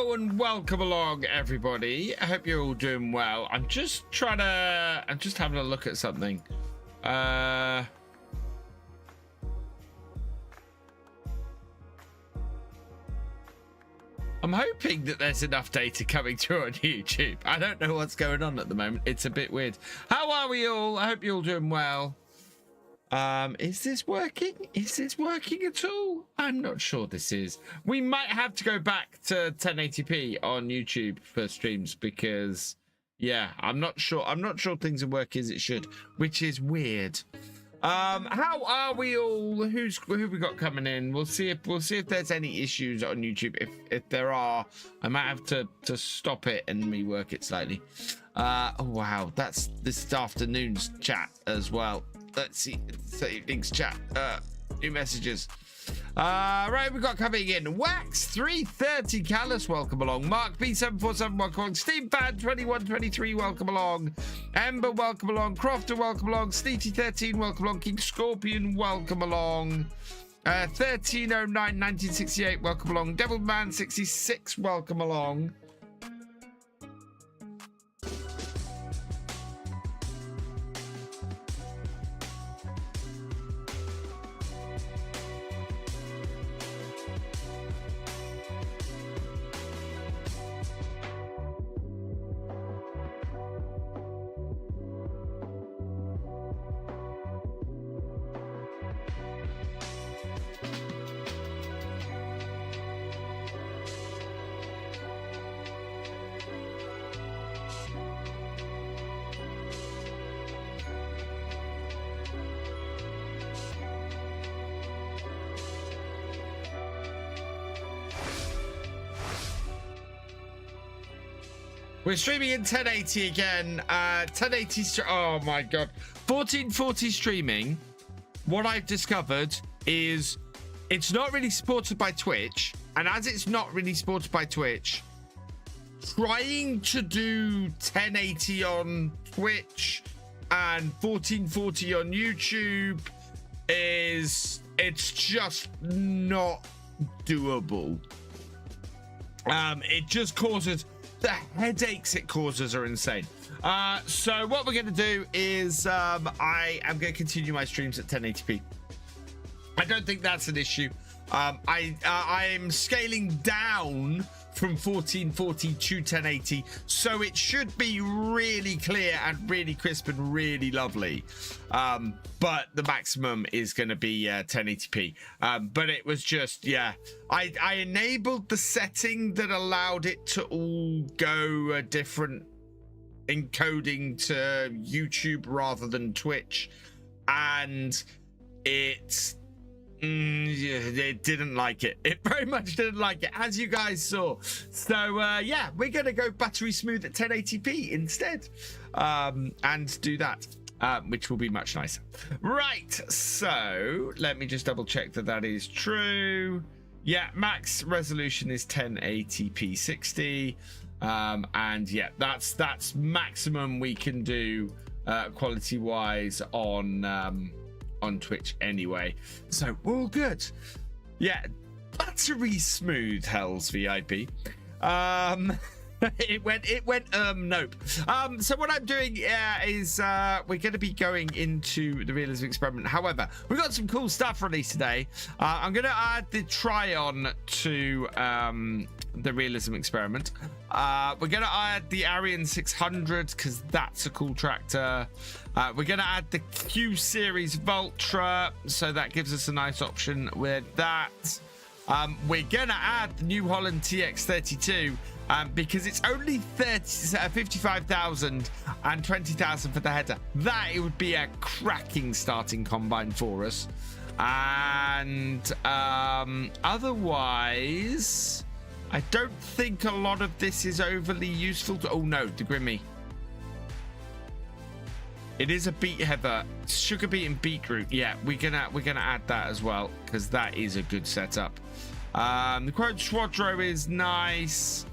Hello and welcome along, everybody. I hope you're all doing well. I'm just having a look at something. I'm hoping that there's enough data coming through on YouTube. I don't know what's going on at the moment. It's a bit weird. How are we all? I hope you're all doing well. Is this working? Is this working at all? I'm not sure this is. We might have to go back to 1080p on YouTube for streams because, yeah, I'm not sure things are working as it should, which is weird. How are we all? Who we got coming in? We'll see if there's any issues on YouTube. If there are, I might have to stop it and rework it slightly. Oh wow, that's this afternoon's chat as well. Let's see evening's chat. New messages. Right, we've got coming in Wax 330 Callus, welcome along. Mark B747, welcome along. Steam Fan 2123, welcome along. Ember, welcome along. Crofter, welcome along. Sneety13, welcome along. King Scorpion, welcome along. 1309 1968, welcome along. Devilman 66, welcome along. We're streaming in 1080 again. 1080. Oh my god. 1440 streaming. What I've discovered is it's not really supported by Twitch, and as it's not really supported by Twitch, trying to do 1080 on Twitch and 1440 on YouTube it's just not doable. It just causes the headaches it causes are insane. So what we're going to do is I am going to continue my streams at 1080p. I don't think that's an issue. I'm scaling down from 1440 to 1080, so it should be really clear and really crisp and really lovely. But the maximum is going to be 1080p. But it was just, yeah, I enabled the setting that allowed it to all go a different encoding to YouTube rather than Twitch, and it didn't like it. It very much didn't like it, as you guys saw. So yeah, we're gonna go buttery smooth at 1080p instead, and do that, which will be much nicer. Right, so let me just double check that is true. Yeah, max resolution is 1080p 60, and yeah, that's maximum we can do quality wise on Twitch anyway, so we're all good. Yeah, buttery smooth, Hell's VIP. it went nope. So what I'm doing is we're going to be going into the realism experiment. However, we've got some cool stuff released today. I'm going to add the try-on to the realism experiment. We're going to add the Arian 600 because that's a cool tractor. We're going to add the Q Series Vultra, so that gives us a nice option with that. We're going to add the New Holland TX32 because it's only 55,000 and 20,000 for the header. That it would be a cracking starting combine for us. And otherwise, I don't think a lot of this is overly useful to... Oh no, the Grimmy. It is a beet heather, sugar beet and beetroot. Yeah, we're gonna add that as well because that is a good setup. The Quote Schwadro is nice,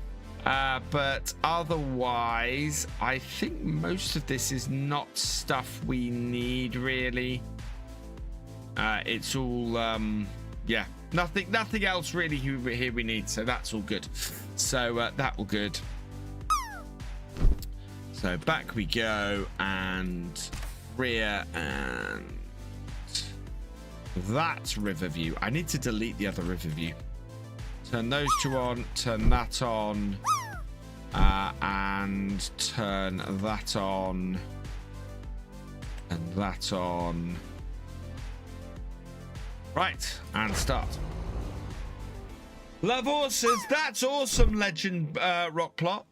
but otherwise, I think most of this is not stuff we need really. It's all yeah, Nothing else really here we need, so that's all good. So that all good. So back we go, and rear, and that's Riverview. I need to delete the other Riverview. Turn those two on, turn that on, and turn that on, and that on. Right, and start. Love horses. That's awesome, Legend Rock Plot.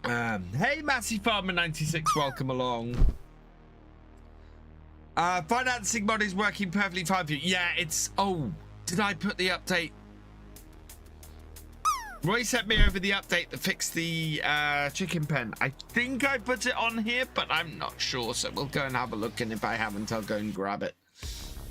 Hey, Massey Farmer 96, welcome along. Financing mod is working perfectly fine for you. Yeah, it's... Oh, did I put the update? Roy sent me over the update that fixed the chicken pen. I think I put it on here, but I'm not sure. So we'll go and have a look. And if I haven't, I'll go and grab it.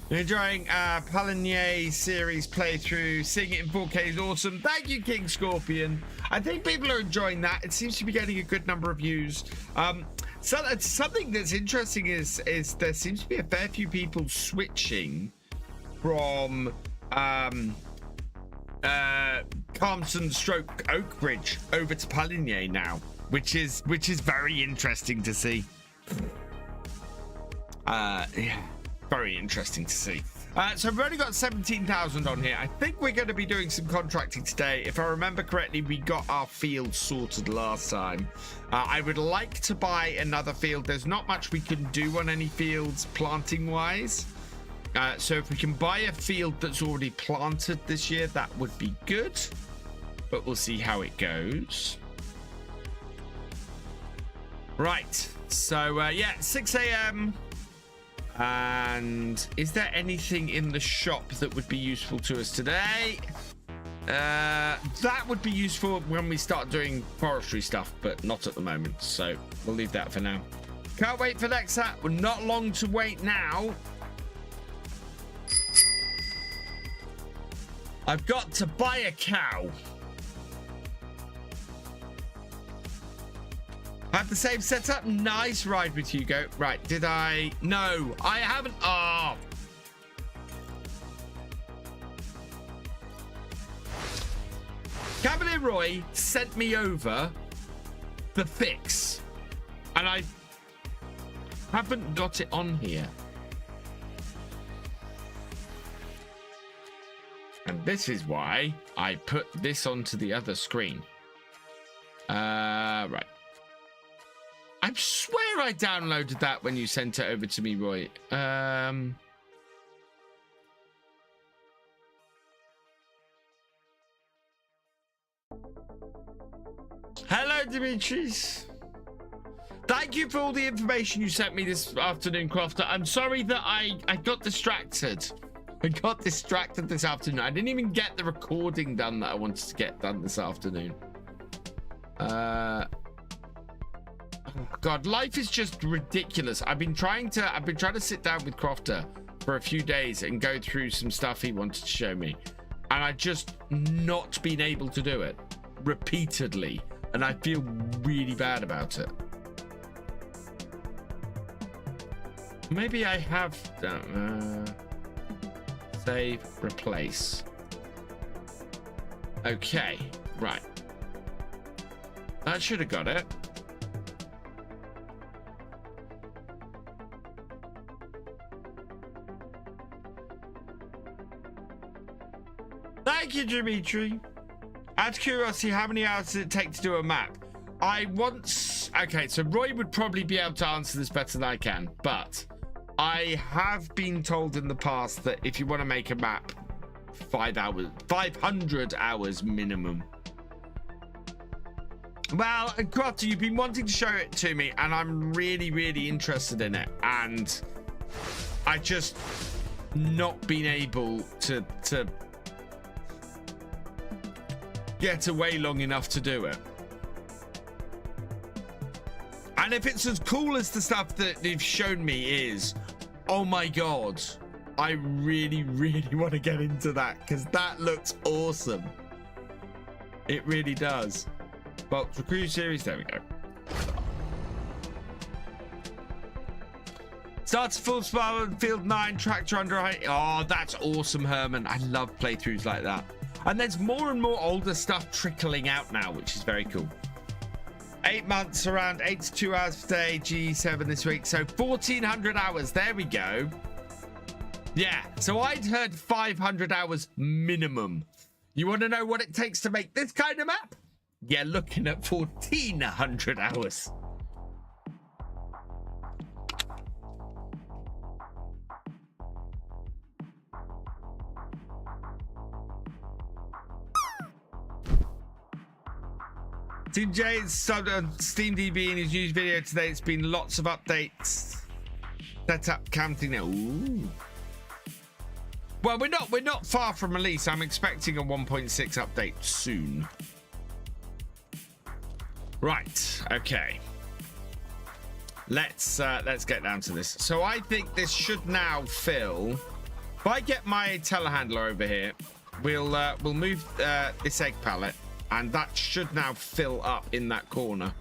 Enjoying Paval series playthrough. Seeing it in 4K is awesome. Thank you, King Scorpion. I think people are enjoying that. It seems to be getting a good number of views. So something that's interesting is there seems to be a fair few people switching from Carmson stroke Oakbridge over to Paligny now, which is very interesting to see. Yeah, very interesting to see. So we've only got 17,000 on here. I think we're going to be doing some contracting today. If I remember correctly, we got our field sorted last time. I would like to buy another field. There's not much we can do on any fields planting wise. So if we can buy a field that's already planted this year, that would be good. But we'll see how it goes. Right. So, yeah, 6 a.m. And is there anything in the shop that would be useful to us today? That would be useful when we start doing forestry stuff, but not at the moment. So we'll leave that for now. Can't wait for next Sat. We're not long to wait now. I've got to buy a cow. Have the same setup. Nice ride with Hugo. Right, did I? No, I haven't. Oh. Cavalier Roy sent me over the fix, and I haven't got it on here. And this is why I put this onto the other screen. Right. I swear I downloaded that when you sent it over to me, Roy. Hello, Dimitris. Thank you for all the information you sent me this afternoon, Crofter. I'm sorry that I got distracted. I got distracted this afternoon. I didn't even get the recording done that I wanted to get done this afternoon. Oh God, life is just ridiculous. I've been trying to sit down with Crofter for a few days and go through some stuff he wanted to show me, and I just not been able to do it repeatedly, and I feel really bad about it. Maybe I have save, replace. Okay, right. That should have got it. Thank you, Dimitri. Out of curiosity, how many hours does it take to do a map? Okay, so Roy would probably be able to answer this better than I can, but I have been told in the past that if you want to make a map, 500 hours minimum. Well, Crofter, you've been wanting to show it to me, and I'm really, really interested in it, and I just not been able to get away long enough to do it. And if it's as cool as the stuff that they've shown me is, oh my God, I really, really want to get into that, because that looks awesome. It really does. Well, for Crew Series, there we go. Starts full spawn, field 9, tractor under. Oh, that's awesome, Herman. I love playthroughs like that. And there's more and more older stuff trickling out now, which is very cool. 8 months, around 82 hours per day, G7 this week. So 1,400 hours. There we go. Yeah, so I'd heard 500 hours minimum. You want to know what it takes to make this kind of map? Yeah, looking at 1,400 hours. Team J is subbed on SteamDB in his news video today. It's been lots of updates. Setup counting now. Ooh. Well, we're not far from release. I'm expecting a 1.6 update soon. Right. Okay. Let's get down to this. So I think this should now fill. If I get my telehandler over here, we'll move this egg pallet. And that should now fill up in that corner.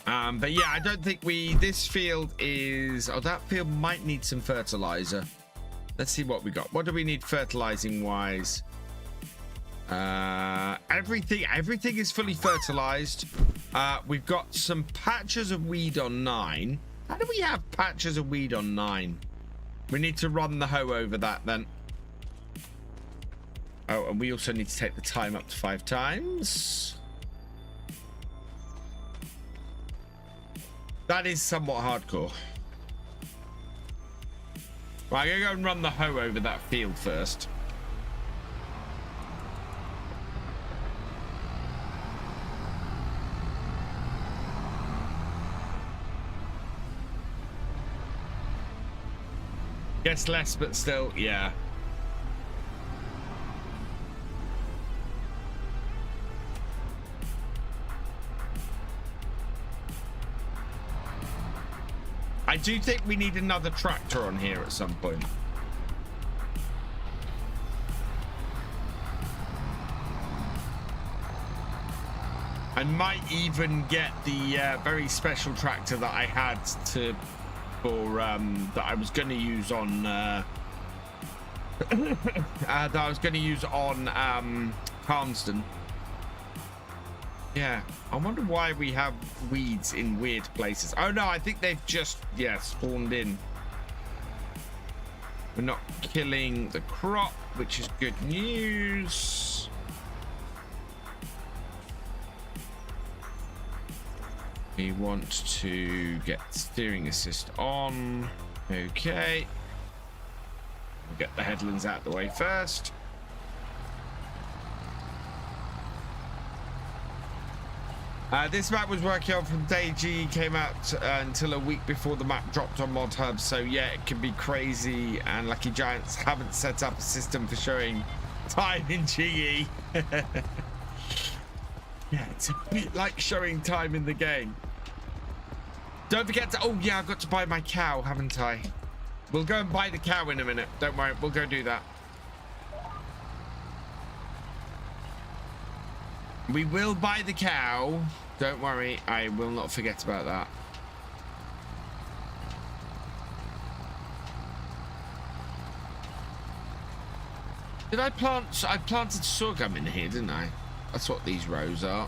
But yeah, I don't think this field is... Oh, that field might need some fertilizer. Let's see what we got. What do we need fertilizing wise? Everything is fully fertilized. We've got some patches of weed on 9. How do we have patches of weed on 9? We need to run the hoe over that then. Oh, and we also need to take the time up to 5 times. That is somewhat hardcore. Right, I'm going to go and run the hoe over that field first. Guess less, but still, yeah. I do think we need another tractor on here at some point. I might even get the very special tractor that I had that I was going to use on Calmsden. Yeah, I wonder why we have weeds in weird places. Oh no, I think they've just, yeah, spawned in. We're not killing the crop, which is good news. We want to get steering assist on. Okay. We'll get the headlands out of the way first. This map was working on from day G came out until a week before the map dropped on modhub, so yeah, it can be crazy, and Lucky Giants haven't set up a system for showing time in GE. Yeah, it's a bit like showing time in the game. Don't forget to... Oh yeah, I've got to buy my cow, haven't I? We'll go and buy the cow in a minute. Don't worry, we'll go do that. We will buy the cow. Don't worry, I will not forget about that. Did I plant... I planted sorghum in here, didn't I? That's what these rows are.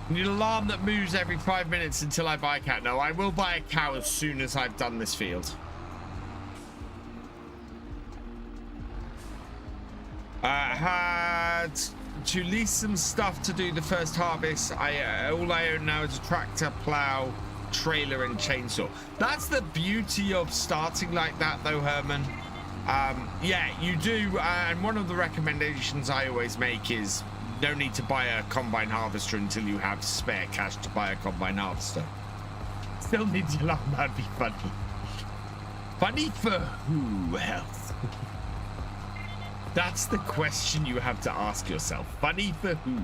Need an alarm that moves every 5 minutes until I buy a cow. No, I will buy a cow as soon as I've done this field. Had to lease some stuff to do the first harvest. All I own now is a tractor, plow, trailer, and chainsaw. That's the beauty of starting like that, though, Herman. Yeah, you do. And one of the recommendations I always make is no need to buy a combine harvester until you have spare cash to buy a combine harvester. Still needs your alarm, that'd be funny. Funny for who else? That's the question you have to ask yourself. Funny for who?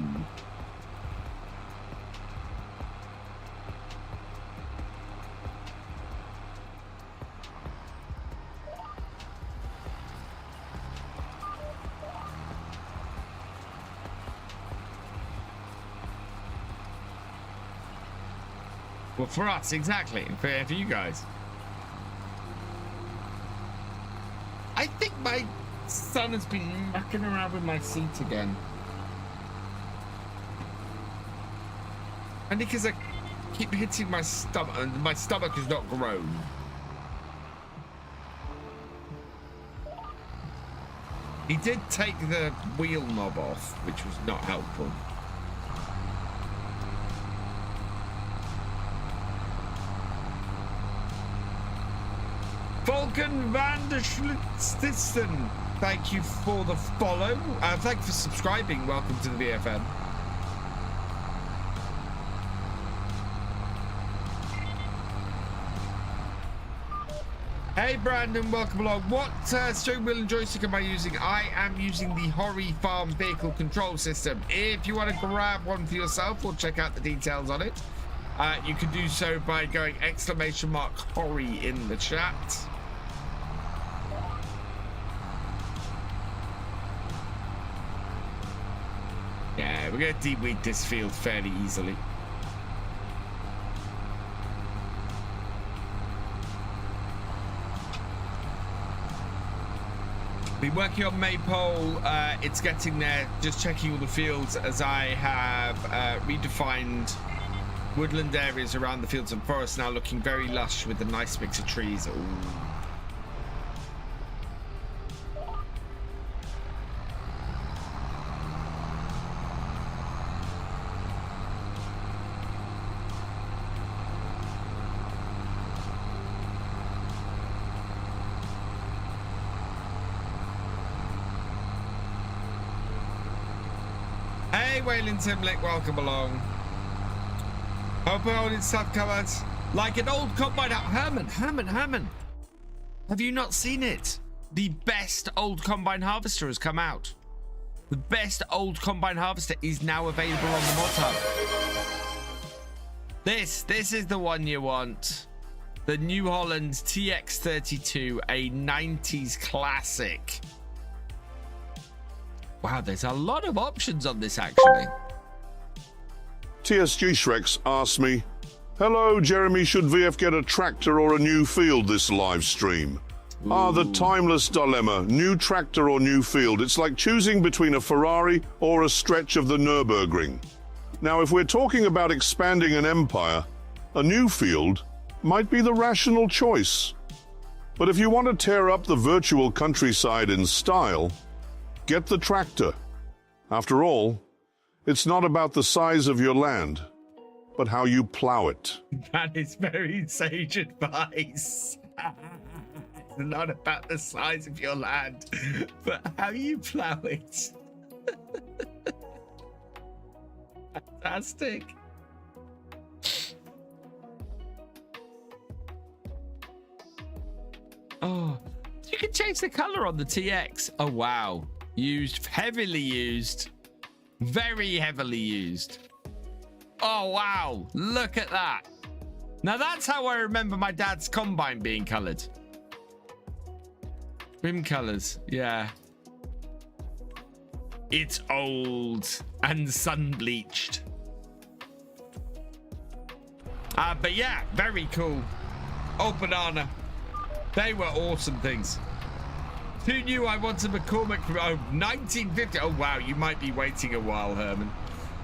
Well, for us, exactly. For you guys. I think my son has been mucking around with my seat again. And because I keep hitting my stomach, and my stomach has not grown. He did take the wheel knob off, which was not helpful. Vulcan van der Schlitzen, thank you for the follow. Thank you for subscribing. Welcome to the VFM. Hey Brandon, welcome along. What steering wheel and joystick am I using? I am using the Hori Farm vehicle control system. If you want to grab one for yourself or check out the details on it, you can do so by going !Hori in the chat. Yeah, we're going to deweed this field fairly easily. Been working on Maypole. It's getting there. Just checking all the fields as I have redefined woodland areas around the fields and forests now looking very lush with a nice mix of trees. Ooh. Hey, Waylon Timlick, welcome along. Hope all this stuff covered. Like an old combine. Herman. Have you not seen it? The best old combine harvester has come out. The best old combine harvester is now available on the modhub. This is the one you want. The New Holland TX32, a 90s classic. Wow, there's a lot of options on this actually. TSG Shreks asked me, hello Jeremy, should VF get a tractor or a new field this live stream? The timeless dilemma, new tractor or new field. It's like choosing between a Ferrari or a stretch of the Nürburgring. Now, if we're talking about expanding an empire, a new field might be the rational choice. But if you want to tear up the virtual countryside in style, get the tractor. After all, it's not about the size of your land, but how you plow it. That is very sage advice. It's not about the size of your land, but how you plow it. Fantastic. Oh, you can change the color on the TX. Oh, wow. Used, heavily used. Very heavily used. Oh, wow. Look at that. Now, that's how I remember my dad's combine being colored. Rim colors. Yeah. It's old and sun-bleached. But yeah, very cool. Oh, banana. They were awesome things. Who knew I wanted McCormick from 1950? Oh, wow. You might be waiting a while, Herman.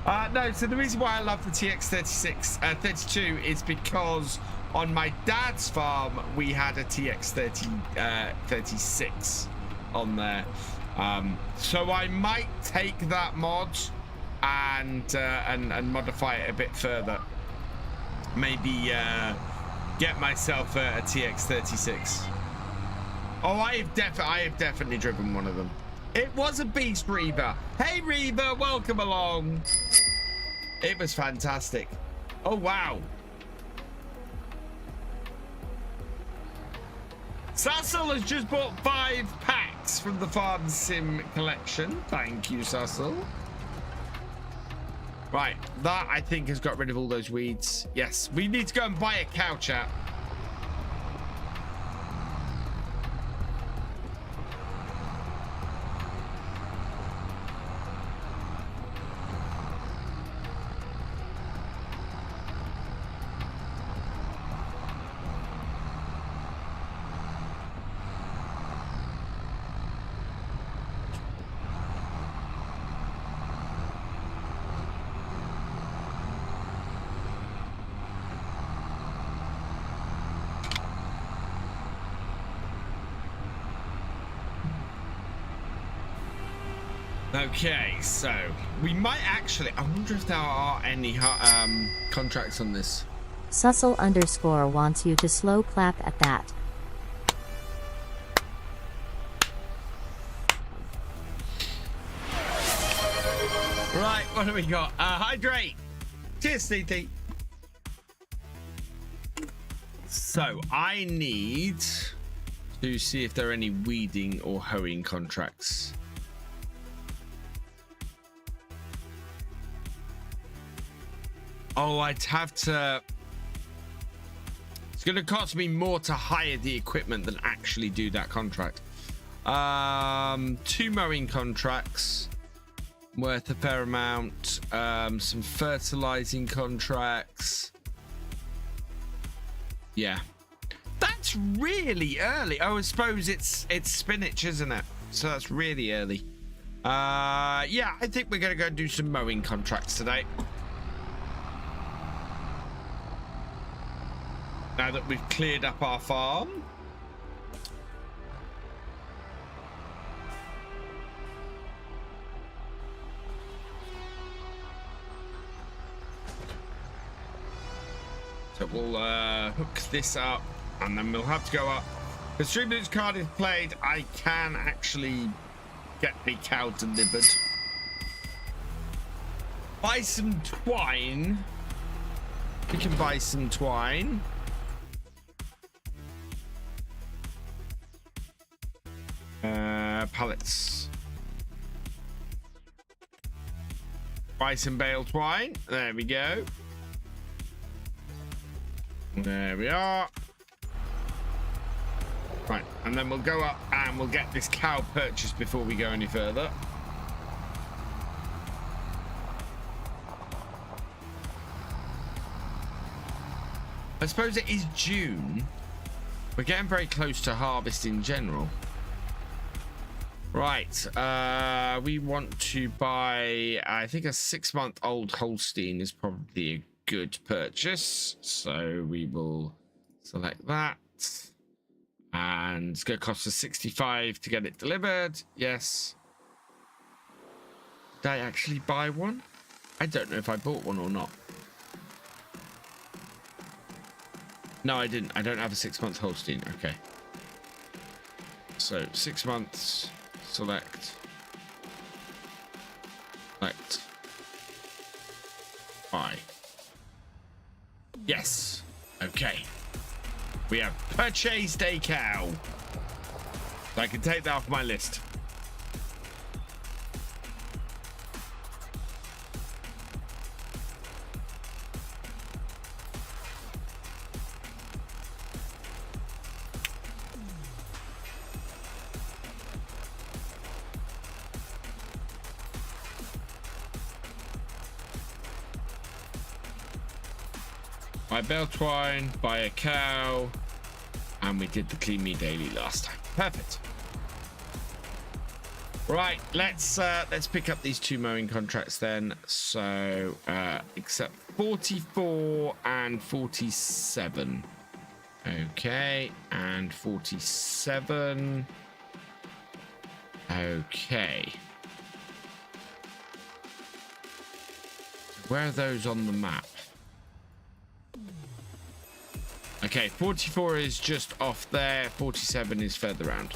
No, so the reason why I love the TX32 is because on my dad's farm, we had a TX36 on there. So I might take that mod and modify it a bit further. Maybe get myself a TX36. Oh, I have definitely driven one of them. It was a beast, Reaver. Hey, Reaver, welcome along. It was fantastic. Oh, wow. Sassel has just bought 5 packs from the Farm Sim collection. Thank you, Sassel. Right, that I think has got rid of all those weeds. Yes, we need to go and buy a cow, chat. Okay, so we might actually. I wonder if there are any contracts on this. Sussel _ wants you to slow clap at that. Right, what do we got? Hydrate. Cheers, CT. So I need to see if there are any weeding or hoeing contracts. Oh, I'd have to. It's going to cost me more to hire the equipment than actually do that contract. 2 mowing contracts worth a fair amount. Some fertilizing contracts. Yeah, that's really early. Oh, I suppose it's spinach, isn't it? So that's really early. Yeah, I think we're going to go do some mowing contracts today. Now that we've cleared up our farm. So we'll hook this up and then we'll have to go up. The Streamloots card is played. I can actually get the cow delivered. Buy some twine. We can buy some twine. Pallets. Buy some bale twine. There we go. There we are. Right, and then we'll go up and we'll get this cow purchased before we go any further. I suppose it is June. We're getting very close to harvest in general. Right, we want to buy, I think a 6-month-old Holstein is probably a good purchase. So we will select that. And it's going to cost us 65 to get it delivered. Yes. Did I actually buy one? I don't know if I bought one or not. No, I didn't. I don't have a 6-month Holstein. Okay. So 6 months. Select. Buy. Yes. Okay. We have purchased a cow. I can take that off my list. Buy bale twine, buy a cow, and we did the clean me daily last time. Perfect. Right, let's pick up these 2 mowing contracts then. So except 44 and 47. Okay, and 47. Okay. Where are those on the map? Okay, 44 is just off there. 47 is further around.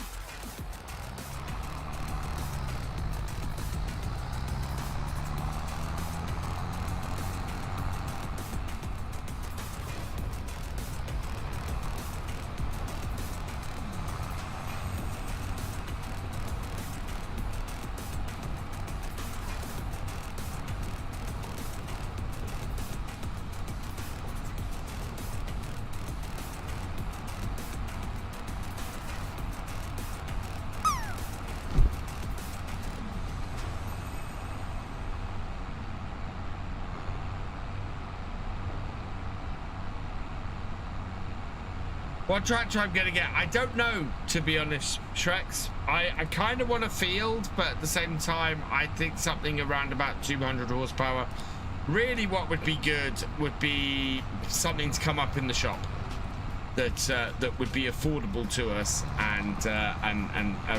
What tractor I'm going to get, I don't know, to be honest, Shreks. I kind of want a field, but at the same time, I think something around about 200 horsepower. Really, what would be good would be something to come up in the shop that that would be affordable to us and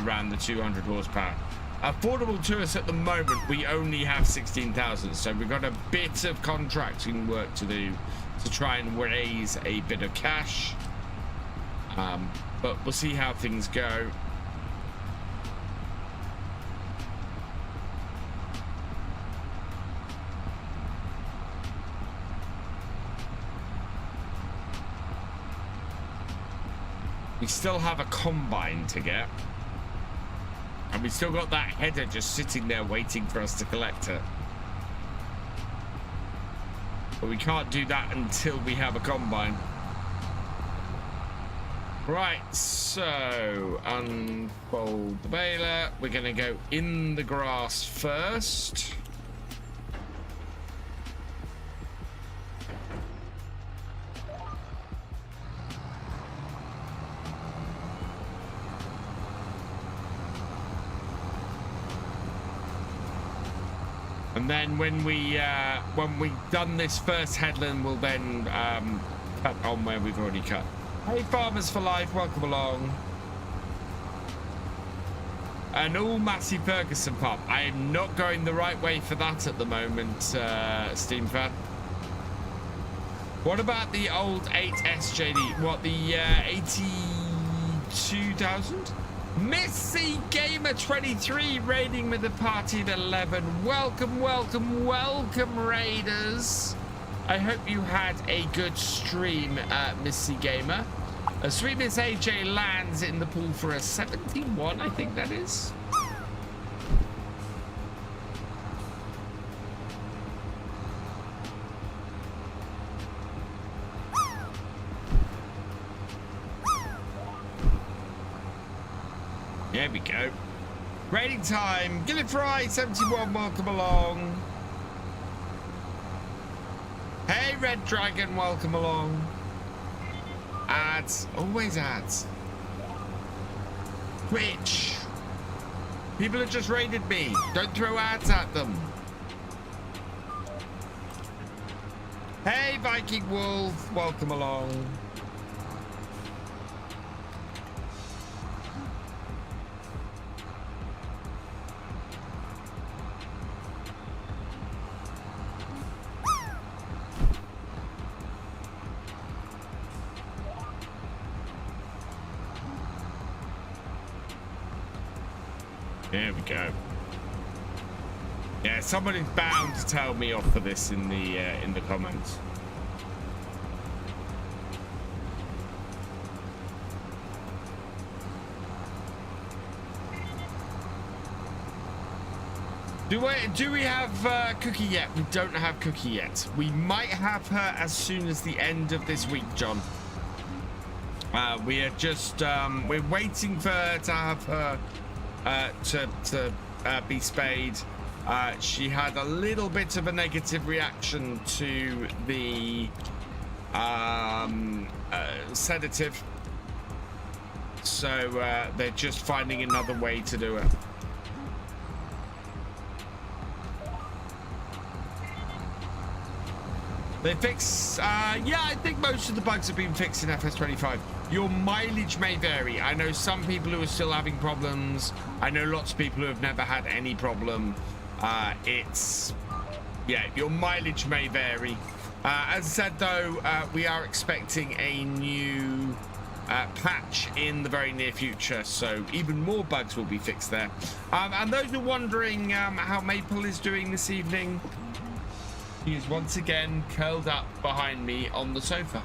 around the 200 horsepower. Affordable to us at the moment, we only have 16,000, so we've got a bit of contracting work to do to try and raise a bit of cash. But we'll see how things go. We still have a combine to get. And we still got that header just sitting there waiting for us to collect it. But we can't do that until we have a combine. Right, so unfold the baler. We're going to go in the grass first. And then when we've done this first headland, we'll then cut on where we've already cut. Hey, Farmers for Life, welcome along. An all Massey Ferguson pub. I am not going the right way for that at the moment, Steam fan. What about the old 8SJD? What, the 82,000? Missy Gamer 23 raiding with the party at 11. Welcome, welcome, welcome, Raiders. I hope you had a good stream, Missy Gamer. Sweet Miss AJ lands in the pool for a 71, I think that is. There we go. Raiding time. Gillifry 71, welcome along. Hey, Red Dragon, welcome along. Ads, always ads. Twitch. People have just raided me. Don't throw ads at them. Hey, Viking Wolf, welcome along. There we go. Yeah, somebody's bound to tell me off for this in the comments. Do we have Cookie yet? We don't have Cookie yet. We might have her as soon as the end of this week, John. We are just we're waiting for her to have her to be spayed. She had a little bit of a negative reaction to the sedative, so they're just finding another way to do it. They fix, yeah, I think most of the bugs have been fixed in FS25. Your mileage may vary. I know some people who are still having problems. I know lots of people who have never had any problem. Yeah, your mileage may vary. As I said, though, we are expecting a new patch in the very near future, so even more bugs will be fixed there. And those who are wondering how Maple is doing this evening, he is once again curled up behind me on the sofa.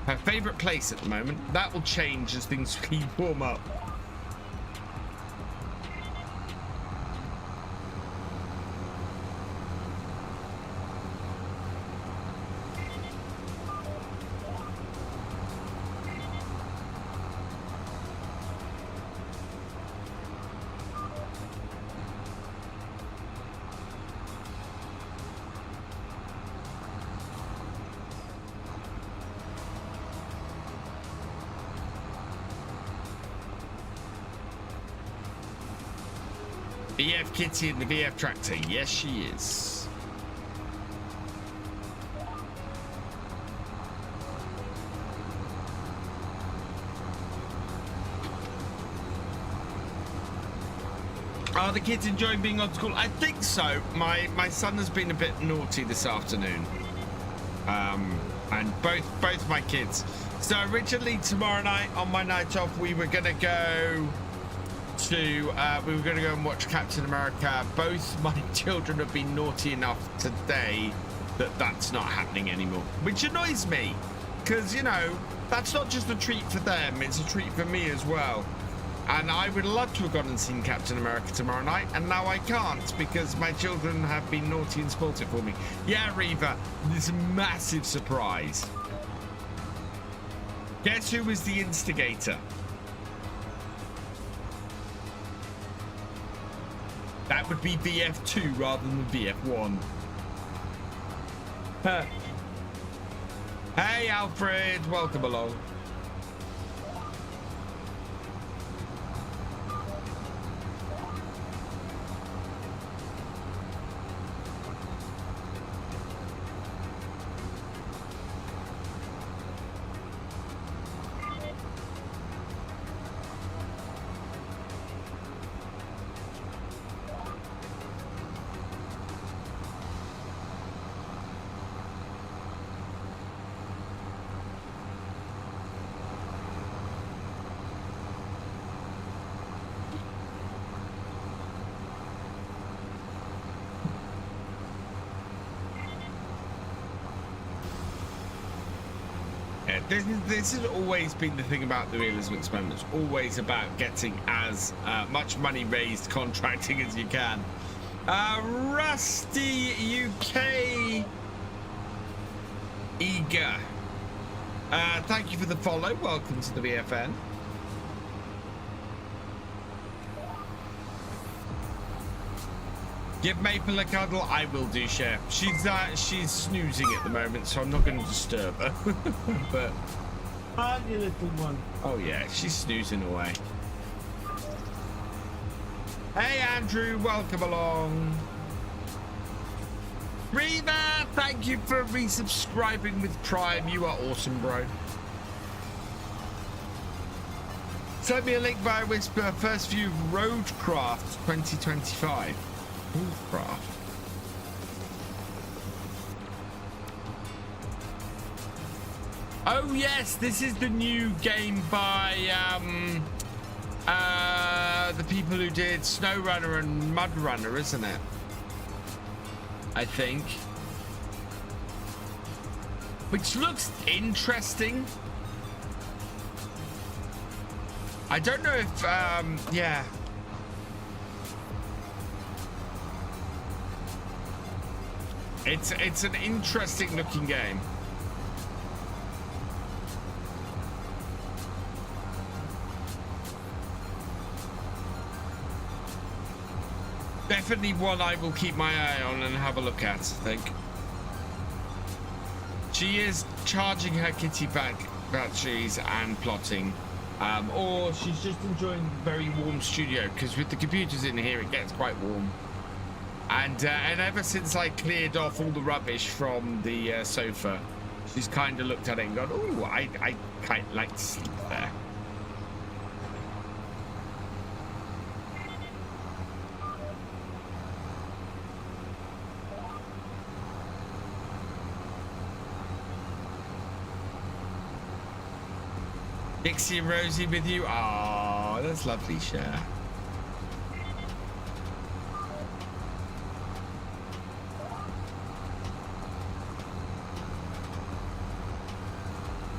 Her favourite place at the moment. That will change as things warm up. VF Kitty and the VF tractor. Yes, she is. Are the kids enjoying being on school? I think so. My son has been a bit naughty this afternoon. And both my kids. So originally tomorrow night on my night off, we were gonna go and watch Captain America. Both my children have been naughty enough today that that's not happening anymore, which annoys me, because you know that's not just a treat for them, it's a treat for me as well. And I would love to have gone and seen Captain America tomorrow night, and now I can't because my children have been naughty and spoilt it for me. Yeah, Reva, this massive surprise. Guess who was the instigator? That would be VF2 rather than VF1. Huh. Hey, Alfred, welcome along. This has always been the thing about the Realism experiment. It's always about getting as much money raised contracting as you can. Rusty UK Eager. Thank you for the follow. Welcome to the VFN. Give Maple a cuddle. I will do, Chef. She's snoozing at the moment, so I'm not going to disturb her. But you little one. Oh yeah, she's snoozing away. Hey Andrew, welcome along. Reva, thank you for resubscribing with Prime. You are awesome, bro. Send me a link via Whisper. First view of Roadcraft 2025. Craft. Oh yes, this is the new game by the people who did SnowRunner and MudRunner, isn't it? I think. Which looks interesting. I don't know if yeah. It's an interesting looking game. Definitely one I will keep my eye on and have a look at, I think. She is charging her kitty batteries and plotting. Or she's just enjoying the very warm studio, because with the computers in here it gets quite warm. And ever since I cleared off all the rubbish from the sofa, she's kind of looked at it and gone, "Oh, I kind of like to sleep there." Dixie and Rosie with you. Oh, that's lovely, Cher.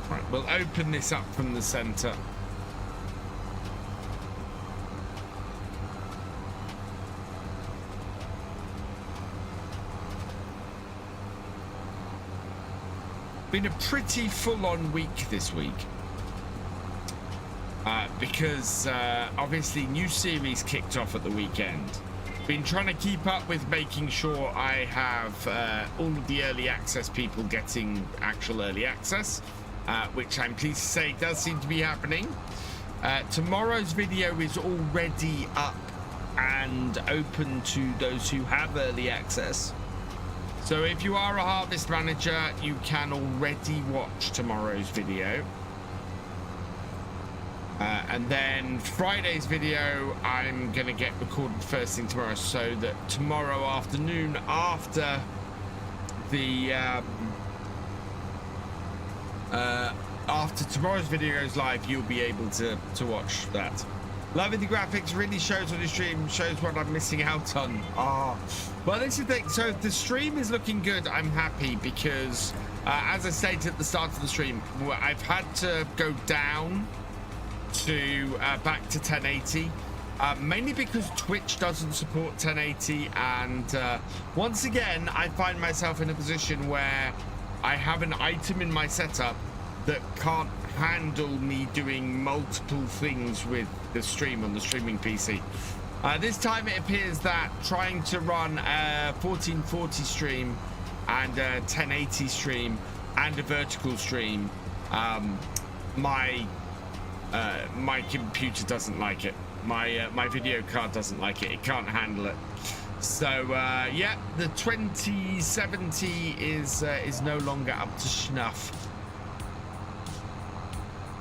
Right, we'll open this up from the center. Been a pretty full-on week this week. Because obviously new series kicked off at the weekend. Been trying to keep up with making sure I have all of the early access people getting actual early access, which I'm pleased to say does seem to be happening. Tomorrow's video is already up and open to those who have early access. So if you are a harvest manager, you can already watch tomorrow's video. And then Friday's video, I'm going to get recorded first thing tomorrow, so that tomorrow afternoon, after the after tomorrow's video goes live, you'll be able to watch that. Loving the graphics, really shows on the stream, shows what I'm missing out on. Well, this is the thing. So if the stream is looking good, I'm happy, because as I stated at the start of the stream, I've had to go down to back to 1080, mainly because Twitch doesn't support 1080, and once again I find myself in a position where I have an item in my setup that can't handle me doing multiple things with the stream on the streaming PC. This time it appears that trying to run a 1440 stream and a 1080 stream and a vertical stream, my computer doesn't like it. My video card doesn't like it. It can't handle it. So yeah, the 2070 is no longer up to snuff.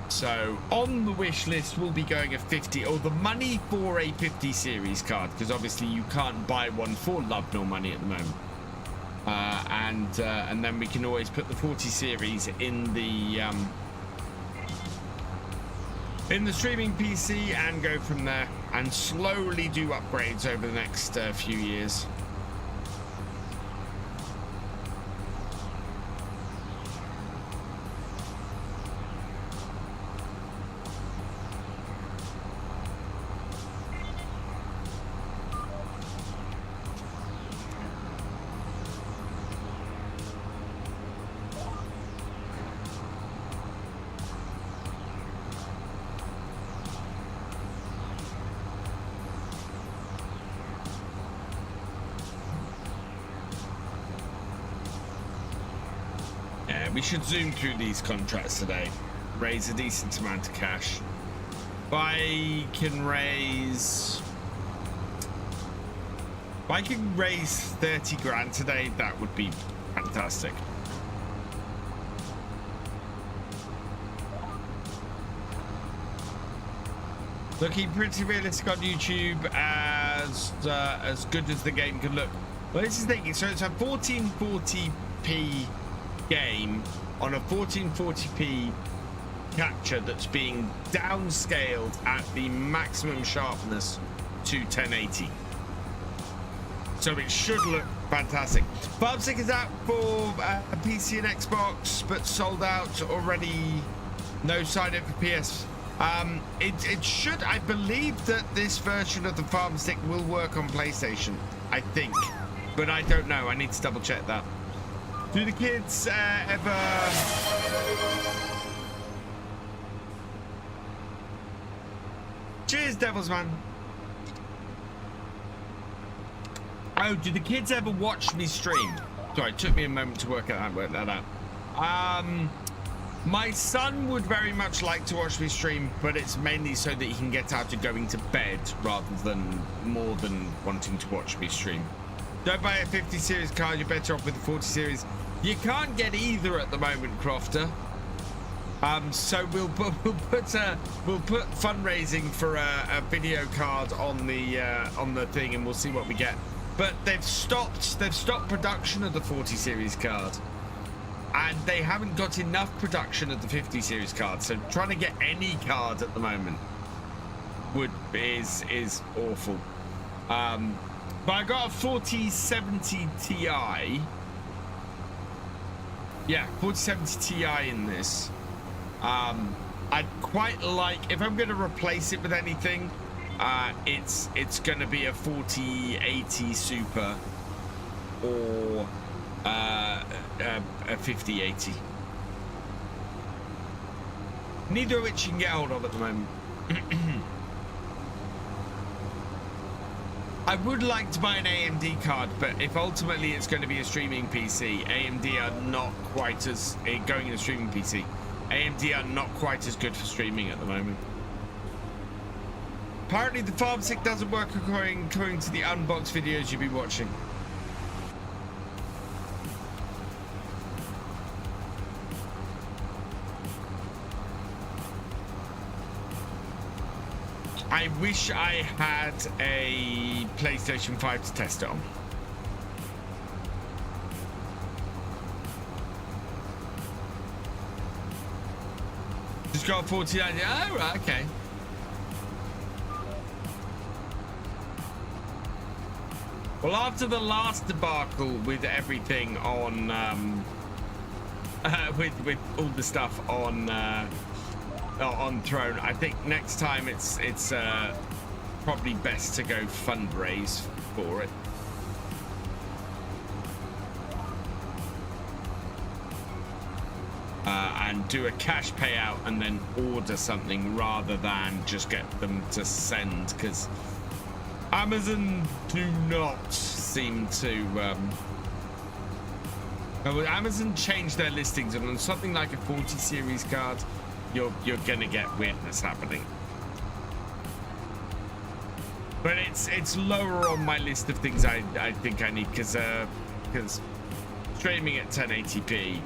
So on the wish list will be going a 50, or the money for a 50 series card, because obviously you can't buy one for love nor money at the moment. And then we can always put the 40 series in the streaming PC and go from there, and slowly do upgrades over the next few years. We should zoom through these contracts today, raise a decent amount of cash. If I can raise 30 grand today, that would be fantastic. Looking pretty realistic on YouTube, as good as the game can look. Well, this is the thing. So it's a 1440p game on a 1440p capture that's being downscaled at the maximum sharpness to 1080. So it should look fantastic. Barbstick is out for a PC and Xbox, but sold out already. No sign of the PS. It should. I believe that this version of the farm stick will work on PlayStation, I think, but I don't know. I need to double check that. Do the kids ever... Cheers, Devils Man. Oh, do the kids ever watch me stream? Sorry, it took me a moment to work that out. My son would very much like to watch me stream, but it's mainly so that he can get out to going to bed rather than more than wanting to watch me stream. Don't buy a 50 series card, you're better off with the 40 series. You can't get either at the moment, Crofter. So we'll put fundraising for a video card on the thing, and we'll see what we get. But they've stopped production of the 40 series card, and they haven't got enough production of the 50 series card. So trying to get any card at the moment is awful. But I got a 4070 Ti. Yeah, 4070 Ti in this. I'd quite like, if I'm going to replace it with anything, it's going to be a 4080 Super or a 5080. Neither of which you can get hold of at the moment. I would like to buy an AMD card, but if ultimately it's going to be a streaming PC, AMD are not quite as going in a streaming PC. AMD are not quite as good for streaming at the moment. Apparently the farm stick doesn't work according to the unboxed videos you've been watching. I wish I had a PlayStation 5 to test it on. Just got 49. Oh, right, okay. Well, after the last debacle with everything on, with all the stuff on Throne, I think next time it's probably best to go fundraise for it. And do a cash payout and then order something rather than just get them to send, because Amazon do not seem to Amazon changed their listings, and on something like a 40 series card you're gonna get weirdness happening. But it's lower on my list of things I think I need, because streaming at 1080p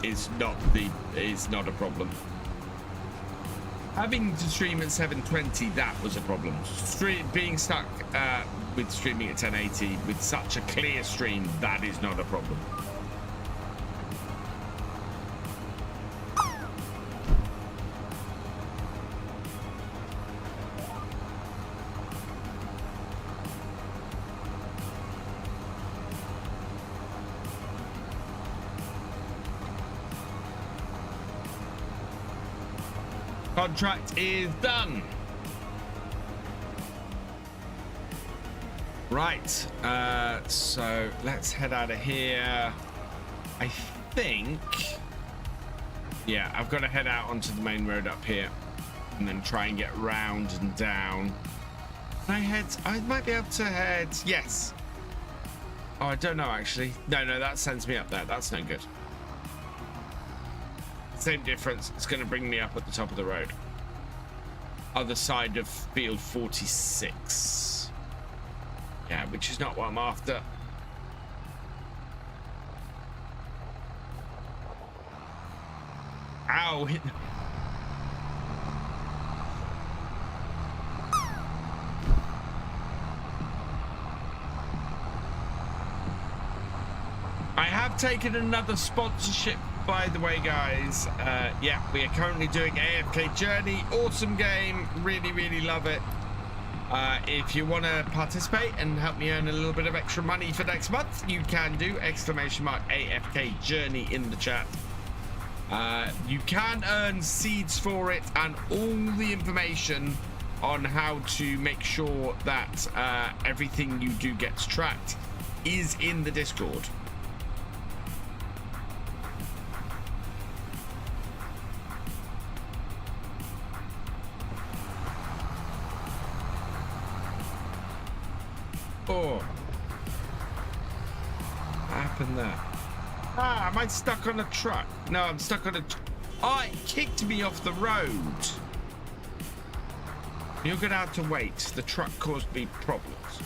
is not a problem. Having to stream at 720, that was a problem. Being stuck with streaming at 1080 with such a clear stream, that is not a problem. Contract is done. Right, so let's head out of here. I think, yeah, I've got to head out onto the main road up here and then try and get round and down. Can I might be able to head, yes. Oh, I don't know actually. No, that sends me up there. That's no good. Same difference. It's going to bring me up at the top of the road. Other side of field 46. Yeah, which is not what I'm after. Ow! I have taken another sponsorship, by the way, guys. Yeah, we are currently doing AFK Journey. Awesome game. Really love it. If you want to participate and help me earn a little bit of extra money for next month, you can do !AFK Journey in the chat. You can earn seeds for it, and all the information on how to make sure that everything you do gets tracked is in the Discord. Oh, what happened there? Am I stuck on a truck? No, I'm stuck on a... Oh, it kicked me off the road. You're gonna have to wait. The truck caused me problems.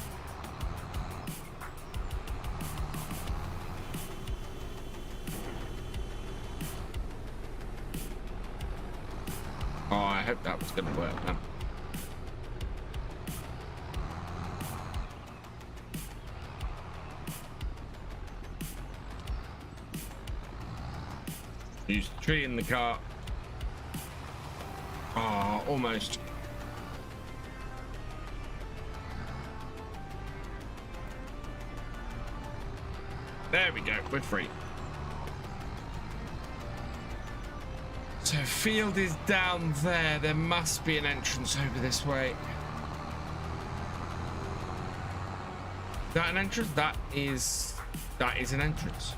Oh, I hope that was gonna work, man. Use the tree in the car. Oh, almost. There we go, we're free. So field is down there. There must be an entrance over this way. Is that an entrance? That is an entrance.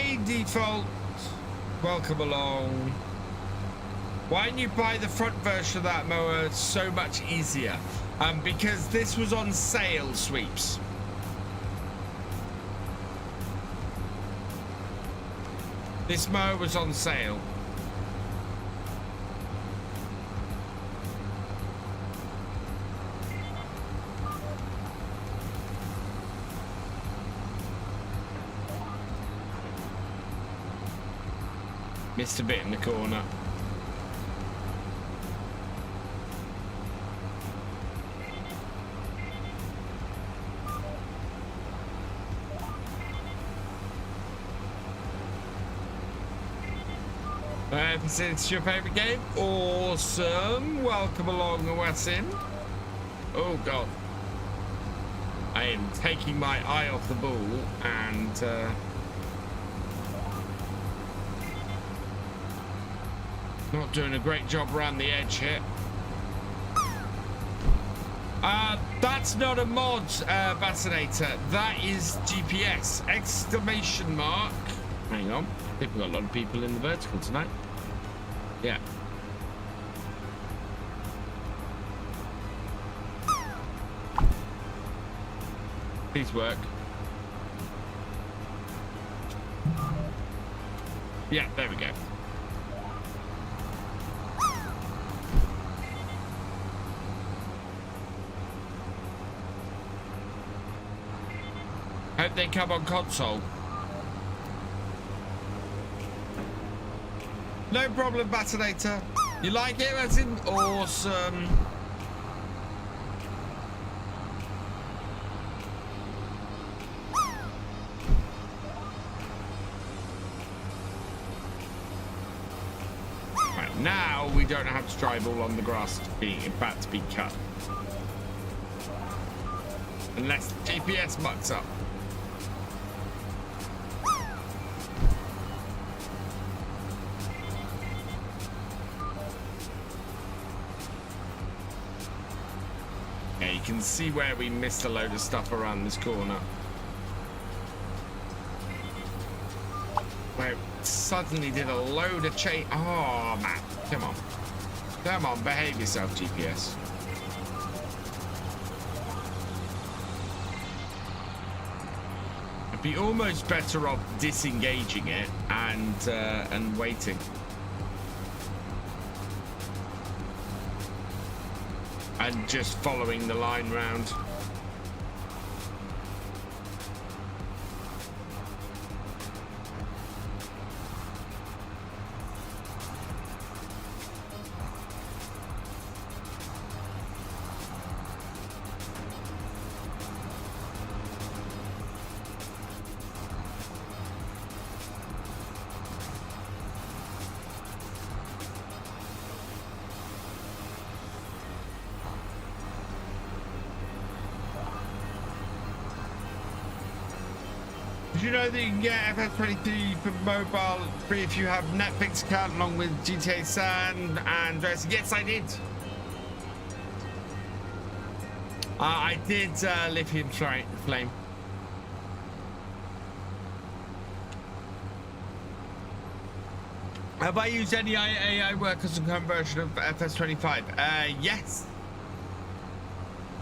Hey, Default. Welcome along. Why didn't you buy the front version of that mower? It's so much easier. Because this was on sale, Sweeps. This mower was on sale. Missed a bit in the corner. It's your favorite game? Awesome. Welcome along, Wasim. Oh, God. I am taking my eye off the ball and... not doing a great job around the edge here. That's not a mod, Vaccinator. That is GPS. Exclamation mark. Hang on. I think we've got a lot of people in the vertical tonight. Yeah. Please work. Yeah, there we go. Hope they come on console. No problem, Battinator. You like it? That's awesome. Right, now we don't have to drive all on the grass about to be cut. Unless the GPS mucks up. You can see where we missed a load of stuff around this corner. Where it suddenly did a load of change. Oh, man. Come on. Come on, behave yourself, GPS. I'd be almost better off disengaging it and waiting. And just following the line round. Did you know that you can get FS25 for mobile free if you have Netflix account along with GTA San and Andrei? Yes, I did. I did Lithium Flame. Have I used any AI workers and conversion of FS25? Yes.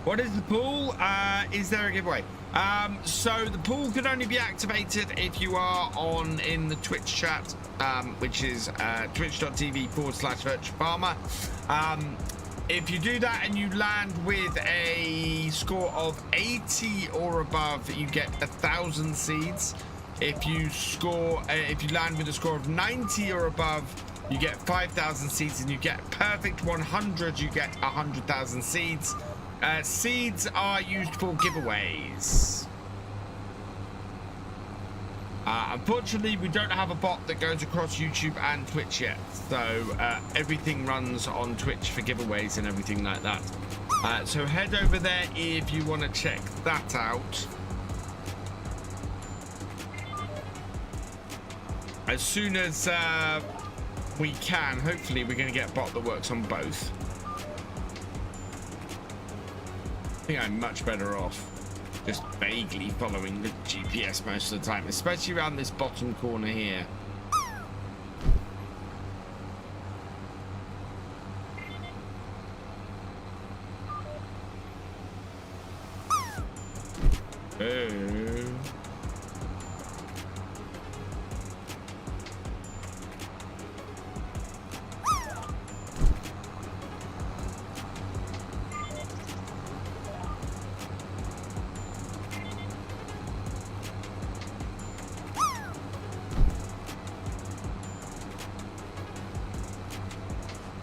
What is the pool? Is there a giveaway? So the pool can only be activated if you are in the Twitch chat, which is twitch.tv/FS25. If you do that and you land with a score of 80 or above, you get 1,000 seeds. If you land with a score of 90 or above, you get 5,000 seeds, and you get perfect 100, you get 100,000 seeds. Seeds are used for giveaways. Unfortunately, we don't have a bot that goes across YouTube and Twitch yet, so everything runs on Twitch for giveaways and everything like that. So head over there if you want to check that out. As soon as we can, hopefully we're going to get a bot that works on both. I think I'm much better off. just vaguely following the GPS most of the time, especially around this bottom corner here. Oh.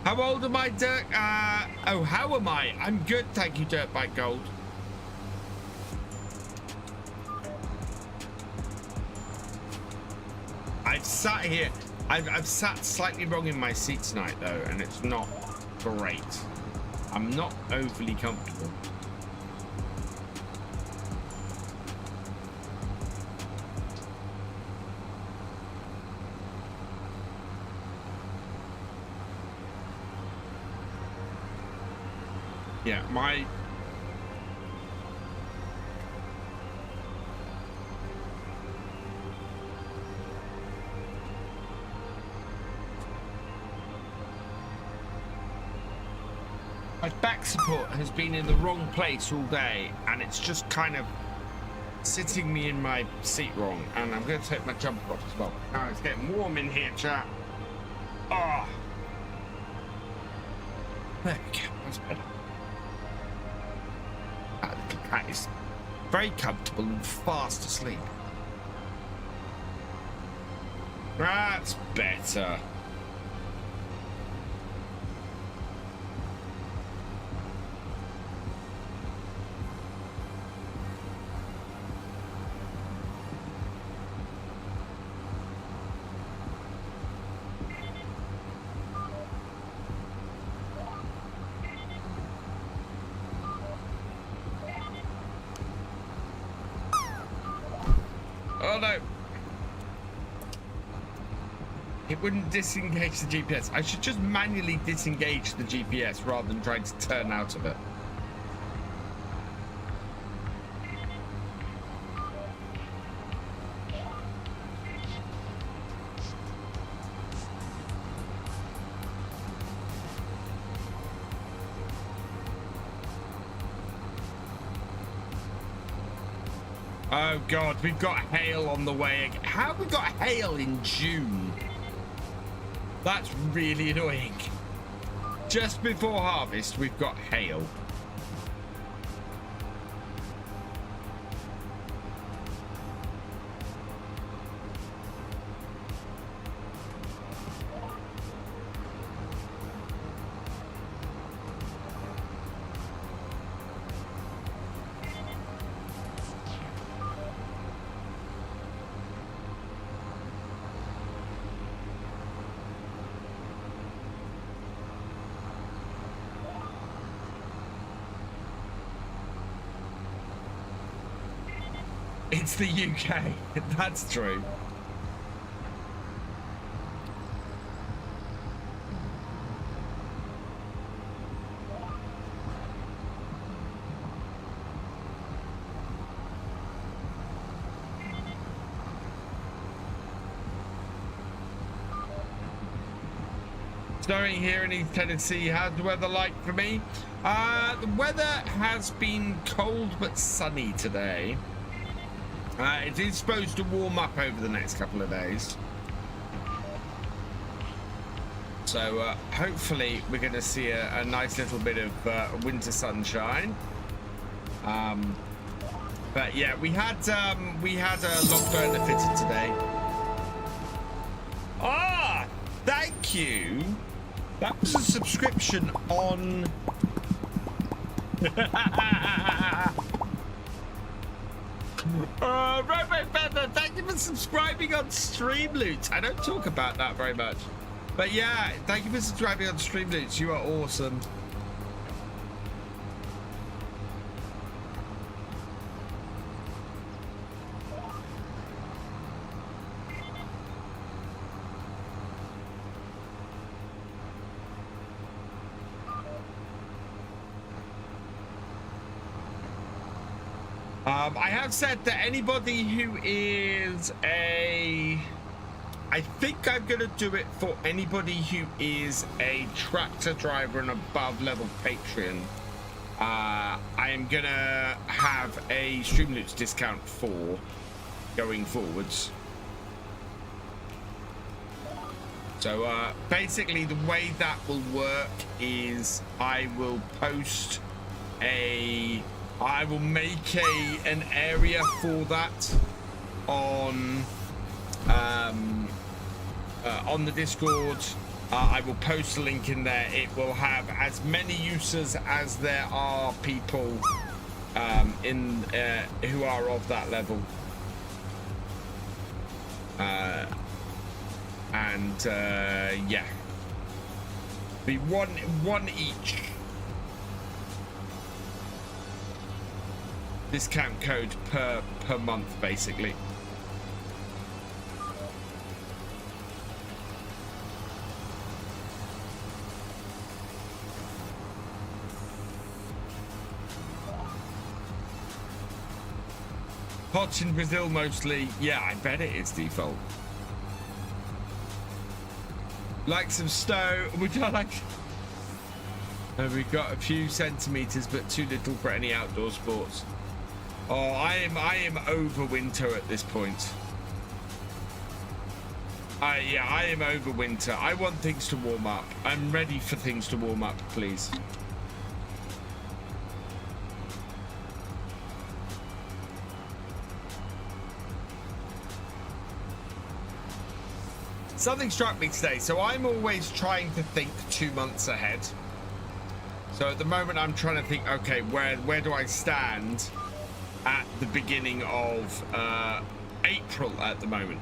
How old am I, Dirk? Oh, how am I? I'm good, thank you, Dirtbike Gold. I've sat here. I've sat slightly wrong in my seat tonight, though, and it's not great. I'm not overly comfortable. Yeah, my back support has been in the wrong place all day, and it's just kind of sitting me in my seat wrong. And I'm going to take my jumper off as well. Now it's getting warm in here, chat. Ah, there we go. That's better. That is very comfortable and fast asleep. That's better. Oh no! It wouldn't disengage the GPS. I should just manually disengage the GPS rather than trying to turn out of it. Oh god, we've got hail on the way again. How have we got hail in June? That's really annoying. Just before harvest, we've got hail. It's the UK. That's true. Snowing here in East Tennessee. How's the weather like for me? The weather has been cold but sunny today. It is supposed to warm up over the next couple of days. So hopefully we're going to see a nice little bit of winter sunshine. But yeah, we had a log burner fitted today. Ah, thank you. That was a subscription on... Robo Feather, thank you for subscribing on Streamloot. I don't talk about that very much. But yeah, thank you for subscribing on Streamloot. You are awesome. I have said that anybody who is a... I think I'm going to do it for anybody who is a tractor driver and above level Patreon. I am going to have a Streamloots discount for going forwards. So basically the way that will work is I will post I will make an area for that on the Discord. I will post a link in there. It will have as many users as there are people who are of that level. Yeah, be one each. Discount code per month, basically. Hot in Brazil mostly. Yeah, I bet it is default. Like some snow. Would you like? We've got a few centimeters, but too little for any outdoor sports. Oh, I am over winter at this point. Yeah, I am over winter. I want things to warm up. I'm ready for things to warm up, please. Something struck me today. So I'm always trying to think 2 months ahead. So at the moment I'm trying to think, okay, where do I stand at the beginning of April at the moment?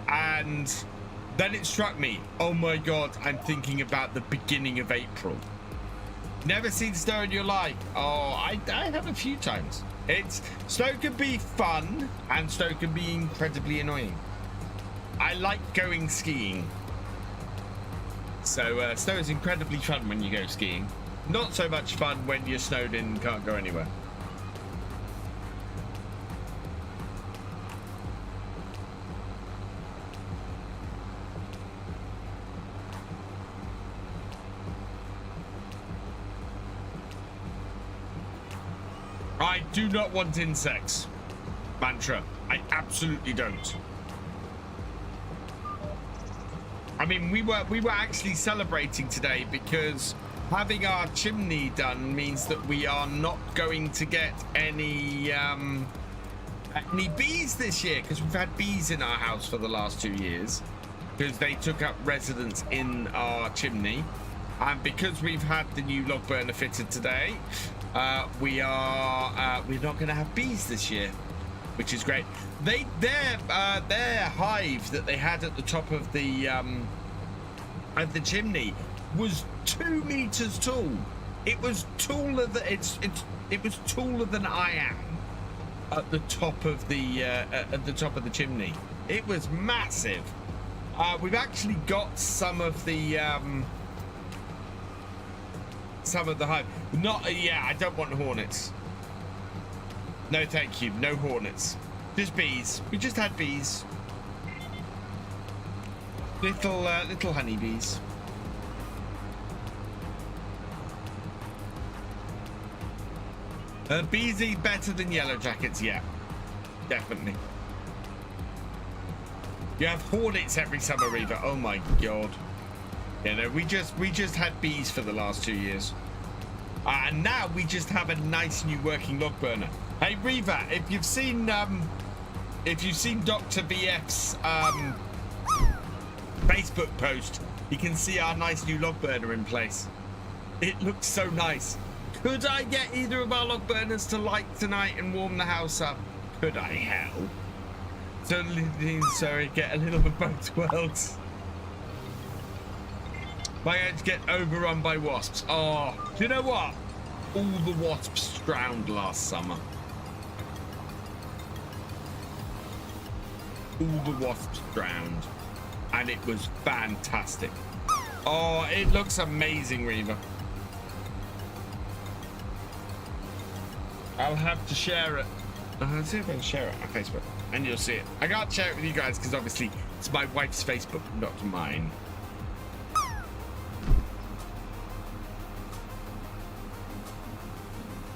And then it struck me, oh my god, I'm thinking about the beginning of April. Never seen snow in your life? Oh, I have a few times. Snow can be fun and snow can be incredibly annoying. I like going skiing. So snow is incredibly fun when you go skiing. Not so much fun when you're snowed in and can't go anywhere. I do not want insects. Mantra. I absolutely don't. I mean, we were actually celebrating today because having our chimney done means that we are not going to get any bees this year, because we've had bees in our house for the last 2 years because they took up residence in our chimney, and because we've had the new log burner fitted today, we're not going to have bees this year, which is great. Their hive that they had at the top of the chimney was 2 meters tall. It was taller than it was taller than I am at the top of the chimney. It was massive. We've actually got some of the hive. I don't want hornets. No, thank you. No hornets. Just bees. We just had bees. Little honeybees. Bees eat better than yellow jackets. Yeah, definitely. You have hornets every summer, Reaver. Oh my god. Yeah, no, we just had bees for the last 2 years, and now we just have a nice new working log burner. Hey Reaver, if you've seen Dr. BF's Facebook post, you can see our nice new log burner in place. It looks so nice. Could I get either of our log burners to light tonight and warm the house up? Could I hell? Sorry, get a little bit both worlds. My head get overrun by wasps. Oh, do you know what? All the wasps drowned last summer. All the wasps drowned, and it was fantastic. Oh, it looks amazing, Reaver. I'll have to share it. Let's see if I can share it on Facebook, and you'll see it. I can't share it with you guys because obviously it's my wife's Facebook, not mine.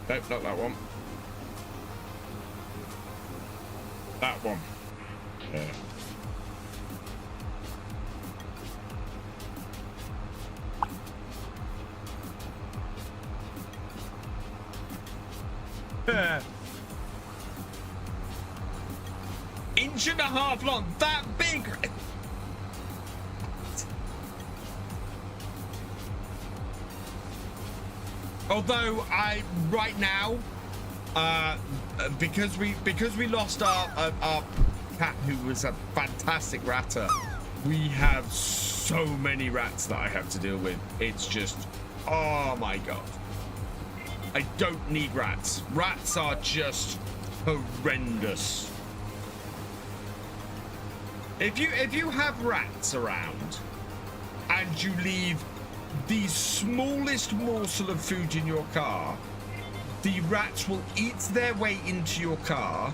Nope, not that one. That one. Inch and a half long, that big. Although right now, because we lost our cat, who was a fantastic ratter, we have so many rats that I have to deal with. It's just, oh my god. I don't need rats. Rats are just horrendous. If you have rats around and you leave the smallest morsel of food in your car, the rats will eat their way into your car,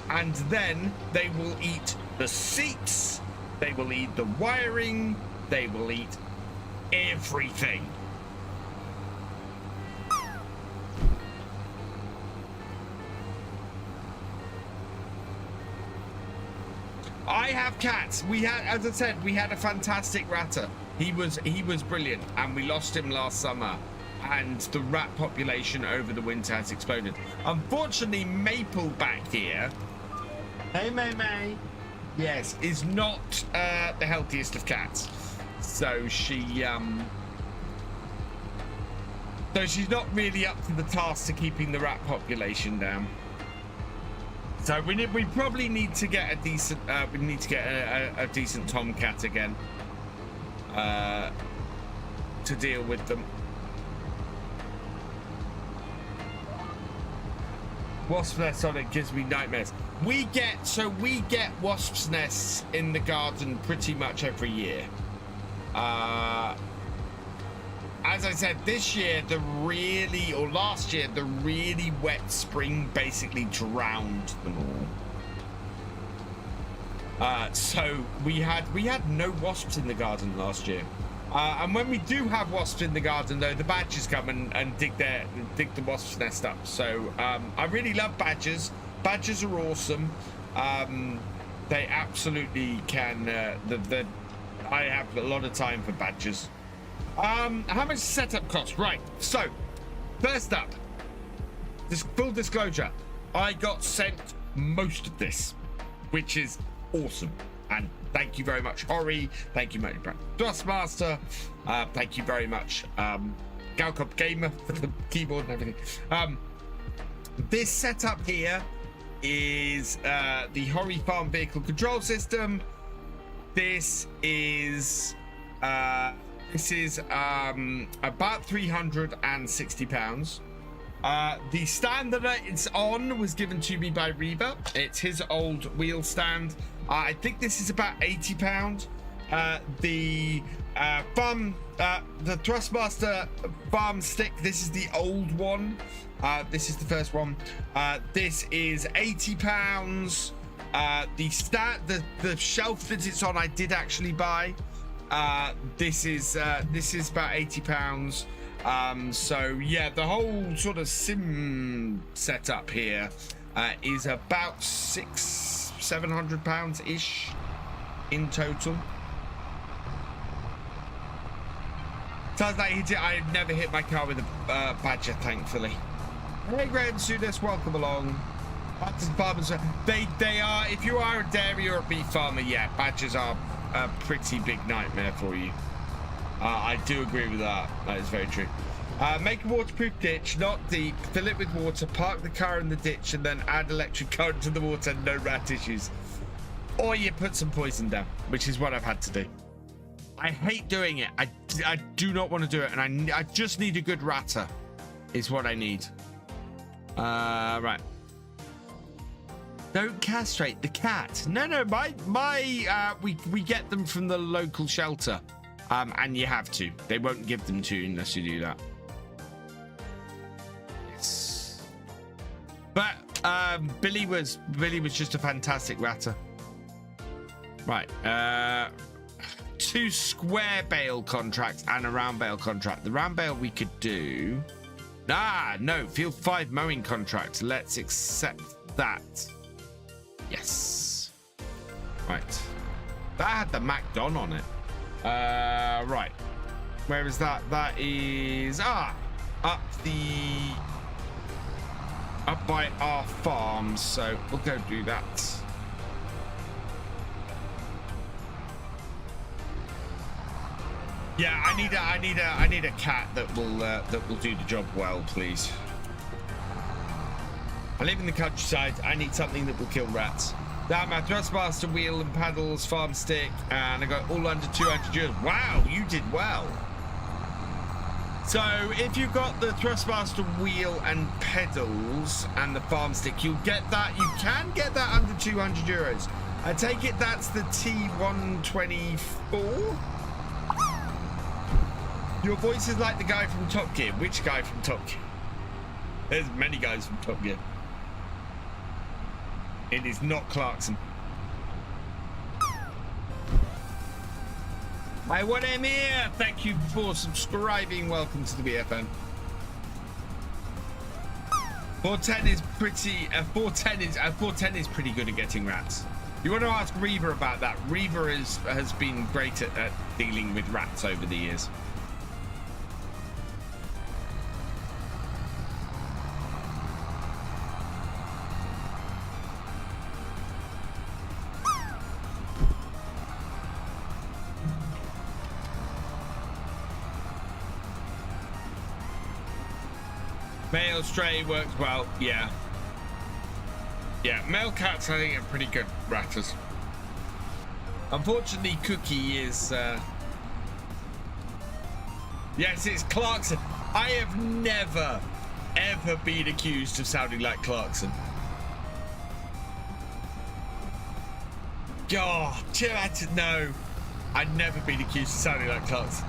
and then they will eat the seats, they will eat the wiring, they will eat everything. I have cats. We had, as I said, we had a fantastic ratter. He was brilliant, and we lost him last summer, and the rat population over the winter has exploded. Unfortunately, Maple back here, hey May, yes, is not the healthiest of cats. So she's not really up to the task to keeping the rat population down. So we probably need to get a decent a decent tomcat again to deal with them. Wasp nest on it gives me nightmares. We get wasps nests in the garden pretty much every year. As I said, this year last year the really wet spring basically drowned them all. So we had no wasps in the garden last year. And when we do have wasps in the garden, though, the badgers come and dig the wasp's nest up. So I really love badgers. Badgers are awesome. They absolutely can. I have a lot of time for badgers. How much setup cost? Right. So first up, this full disclosure, I got sent most of this, which is awesome. And thank you very much, Hori. Thank you, Thrustmaster. Thank you very much, Galcomp Gamer, for the keyboard and everything. This setup here is the Hori Farm Vehicle Control System. This is about £360. The stand that it's on was given to me by Reba. It's his old wheel stand. I think this is about £80. The Thrustmaster farm stick, this is the old one. This is the first one. This is £80. The shelf that it's on, I did actually buy. This is about £80. So yeah, the whole sort of sim setup here is about £600-700 ish in total. Sounds like I've never hit my car with a badger, thankfully. Hey Graham Sodus, welcome along. Farmers, they are, if you are a dairy or a beef farmer, yeah, badgers are a pretty big nightmare for you. I do agree with that. That is very true. Make a waterproof ditch, not deep. Fill it with water. Park the car in the ditch and then add electric current to the water. No rat issues. Or you put some poison down, which is what I've had to do. I hate doing it. I do not want to do it, and I just need a good ratter. Is what I need. Right. Don't castrate the cat. No, we get them from the local shelter. And you have to. They won't give them to you unless you do that. Yes. But Billy was just a fantastic ratter. Right. 2 square bale contracts and a round bale contract. The round bale we could do. No, field 5 mowing contract. Let's accept that. Yes. Right. That had the MacDon on it. Right. Where is that? That is up by our farm. So we'll go do that. Yeah, I need a cat that will do the job well, please. I live in the countryside. I need something that will kill rats. That my thrustmaster wheel and paddles, farm stick, and I got all under 200 euros. Wow, you did well. So if you've got the thrustmaster wheel and pedals and the farm stick, you'll get that. You can get that under 200 euros. I take it that's the T124. Your voice is like the guy from Top Gear. Which guy from Top Gear? There's many guys from Top Gear. It is not Clarkson. Hi, what am here? Thank you for subscribing. Welcome to the BFN. 410 is pretty. 410 is pretty good at getting rats. You want to ask Reaver about that? Reaver has been great at dealing with rats over the years. Male stray works well, yeah. Yeah, male cats I think are pretty good ratters. Unfortunately, Cookie is... Yes, it's Clarkson. I have never, ever been accused of sounding like Clarkson. God, no. I've never been accused of sounding like Clarkson.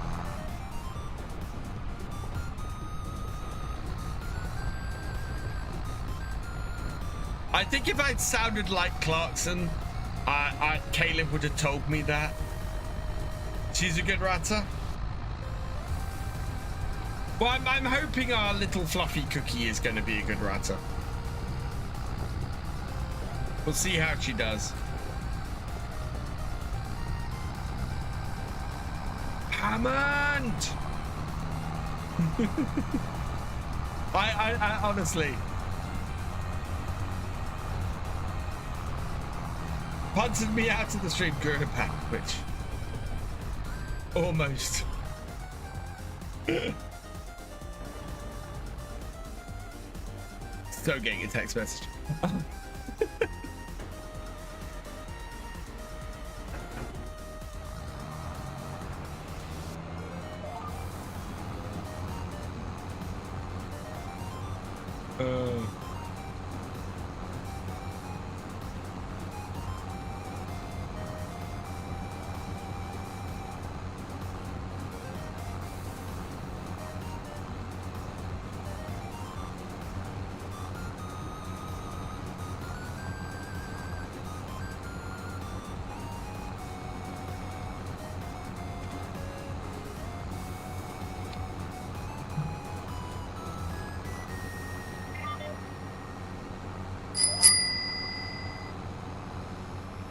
I think if I'd sounded like Clarkson, Caleb would have told me that. She's a good ratter. Well, I'm hoping our little fluffy Cookie is going to be a good ratter. We'll see how she does. Hammond! I honestly... punted me out of the stream during a pack, which almost. Still getting a text message.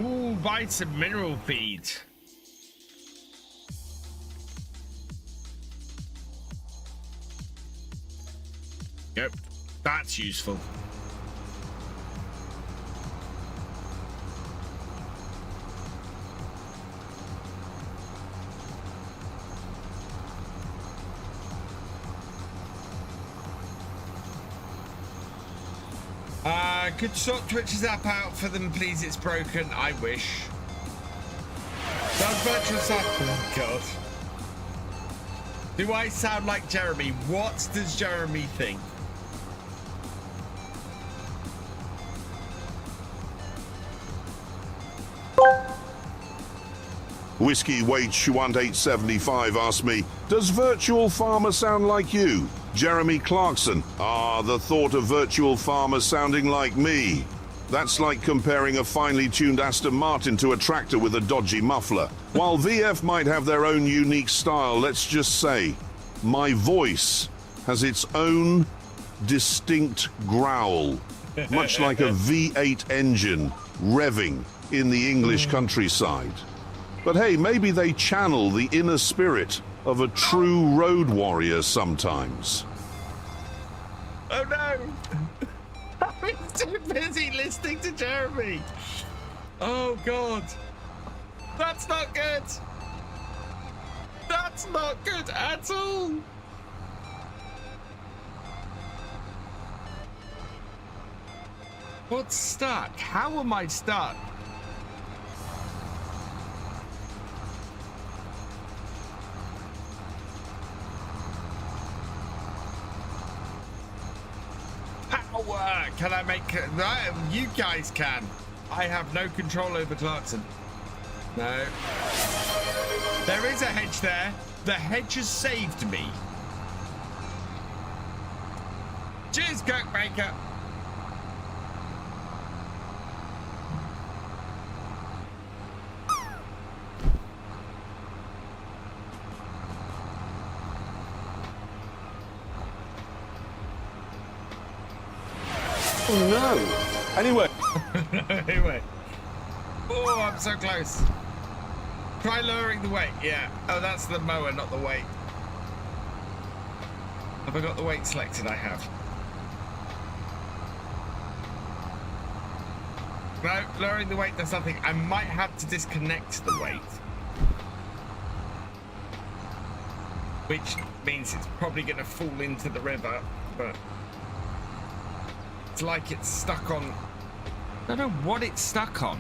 Ooh, buy some mineral feed. Yep, that's useful. Could sort Twitch's app out for them, please? It's broken. I wish. Does virtual app? Oh God. Do I sound like Jeremy? What does Jeremy think? Whiskey Wage 1875 asked me, does Virtual Farmer sound like you? Jeremy Clarkson. Ah, the thought of virtual farmers sounding like me. That's like comparing a finely tuned Aston Martin to a tractor with a dodgy muffler. While VF might have their own unique style, let's just say, my voice has its own distinct growl, much like a V8 engine revving in the English countryside. But hey, maybe they channel the inner spirit of a true road warrior sometimes. Oh no! I'm too busy listening to Jeremy. Oh God. That's not good. That's not good at all. What's stuck? How am I stuck? Power! Can I make that? You guys can. I have no control over Clarkson. No. There is a hedge there. The hedge has saved me. Cheers, Cookmaker. Oh no! Anyway. Anyway. Oh, I'm so close. Try lowering the weight. Yeah. Oh, that's the mower, not the weight. Have I got the weight selected? I have. No, lowering the weight does nothing. I might have to disconnect the weight. Which means it's probably going to fall into the river, but it's like it's stuck on... I don't know what it's stuck on.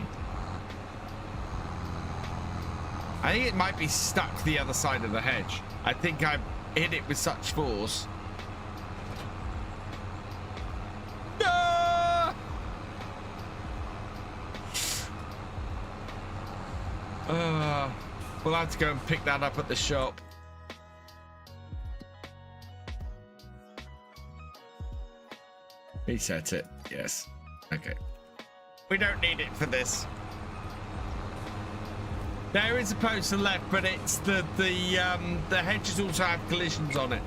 I think it might be stuck the other side of the hedge. I think I hit it with such force. No! We'll have to go and pick that up at the shop. Reset it. Yes. Okay. We don't need it for this. There is a post to the left, but it's the hedges also have collisions on it.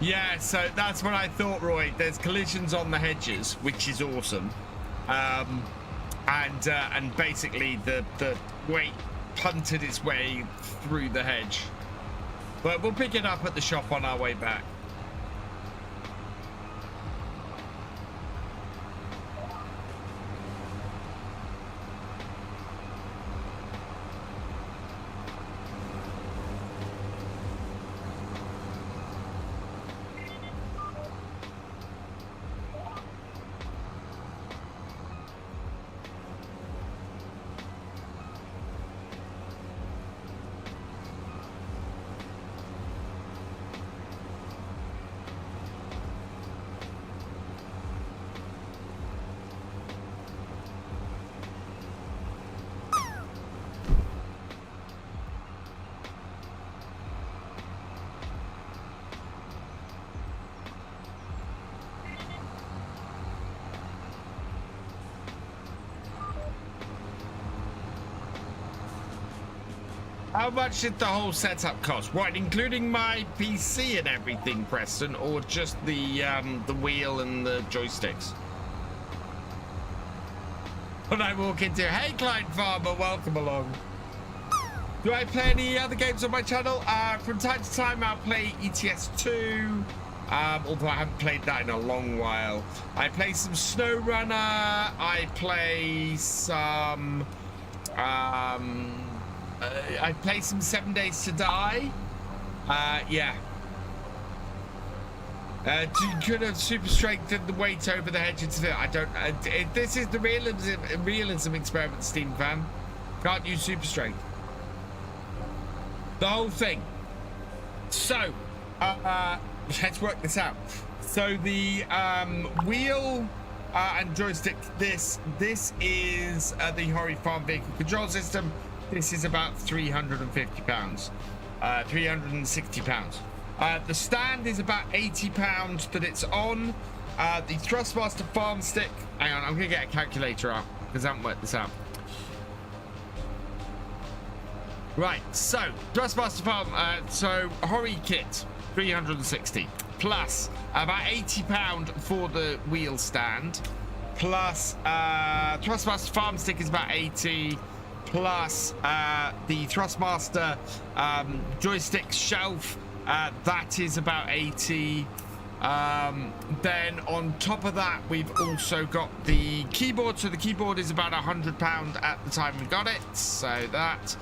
Yeah, so that's what I thought, Roy. There's collisions on the hedges, which is awesome. And basically the weight punted its way through the hedge. But we'll pick it up at the shop on our way back. How much did the whole setup cost? What, including my PC and everything, Preston, or just the wheel and the joysticks? When I walk into, hey, client farmer, welcome along. Do I play any other games on my channel? From time to time, I'll play ETS2, although I haven't played that in a long while. I play some SnowRunner. I play some. I play some 7 Days to Die. Yeah. Could have super strengthened the weight over the hedge into the... I don't... this is the realism experiment, Steam fan. Can't use super strength. The whole thing. So, let's work this out. So the wheel and joystick, this is the Hori Farm Vehicle Control System. This is about £350, £360. The stand is about £80 that it's on. The Thrustmaster farm stick. Hang on, I'm going to get a calculator out because I haven't worked this out. Right, so Thrustmaster farm. So Hori kit, 360 plus about £80 for the wheel stand. Plus Thrustmaster farm stick is about 80. Plus the Thrustmaster joystick shelf. That is about 80. Then on top of that, we've also got the keyboard. So the keyboard is about £100 at the time we got it. So that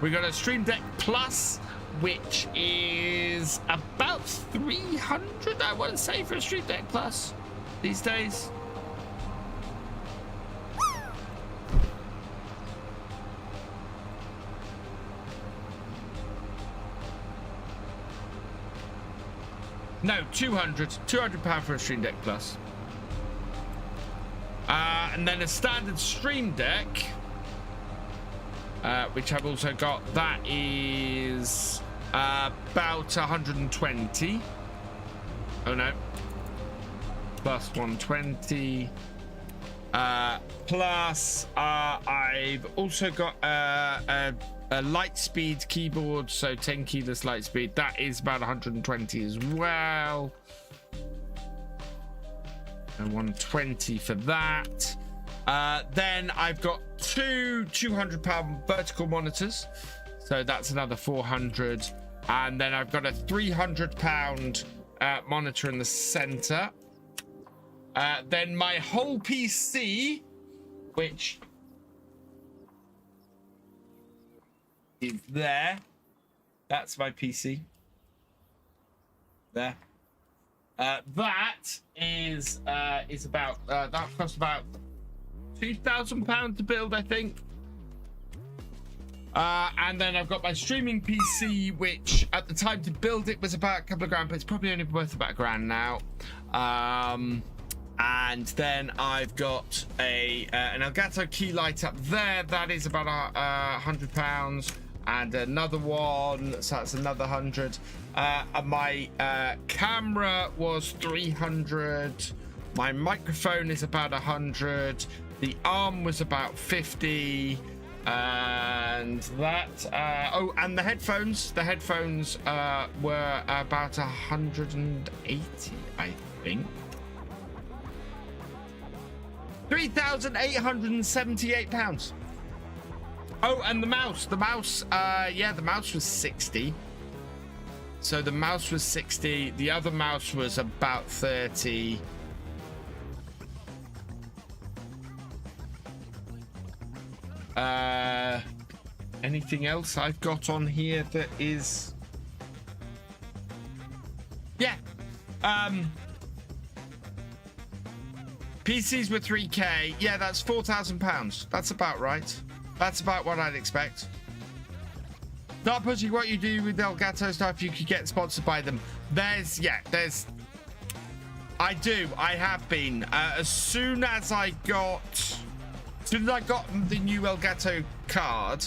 we got a Stream Deck Plus, which is about 300, I want to say, for a Stream Deck Plus these days. No, £200 for a Stream Deck Plus. And then a standard Stream Deck, which I've also got, that is about 120. Oh no, plus 120. Plus I've also got a Lightspeed keyboard, so 10 keyless Lightspeed. That is about 120 as well. And 120 for that. Then I've got two £200 vertical monitors, so that's another 400. And then I've got a £300 monitor in the center. Then my whole PC, which is there. That's my PC. There. That is about that cost about £2,000 to build, I think. And then I've got my streaming PC, which at the time to build it was about a couple of grand, but it's probably only worth about £1,000 now. And then I've got an Elgato key light up there. That is about £100. And another one, so that's another 100. And my camera was 300. My microphone is about 100. The arm was about 50. And that oh, and the headphones were about 180, I think. £3,878. Oh, and the mouse, yeah, the mouse was 60. So the mouse was 60. The other mouse was about 30. Anything else I've got on here that is, yeah, PCs were 3K. Yeah, that's £4,000. That's about right. That's about what I'd expect. Start pushing what you do with Elgato stuff. You could get sponsored by them. I have been. As soon as I got the new Elgato card,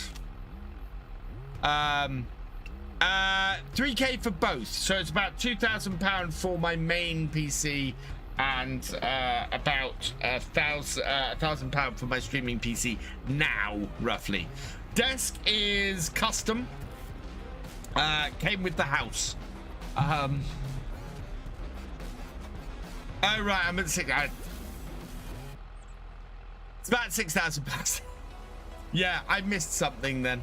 3K for both. So it's about £2,000 for my main PC and about £1,000 for my streaming PC now, roughly. Desk is custom. Came with the house. Oh right, I'm at it's about £6,000. Yeah, I missed something then.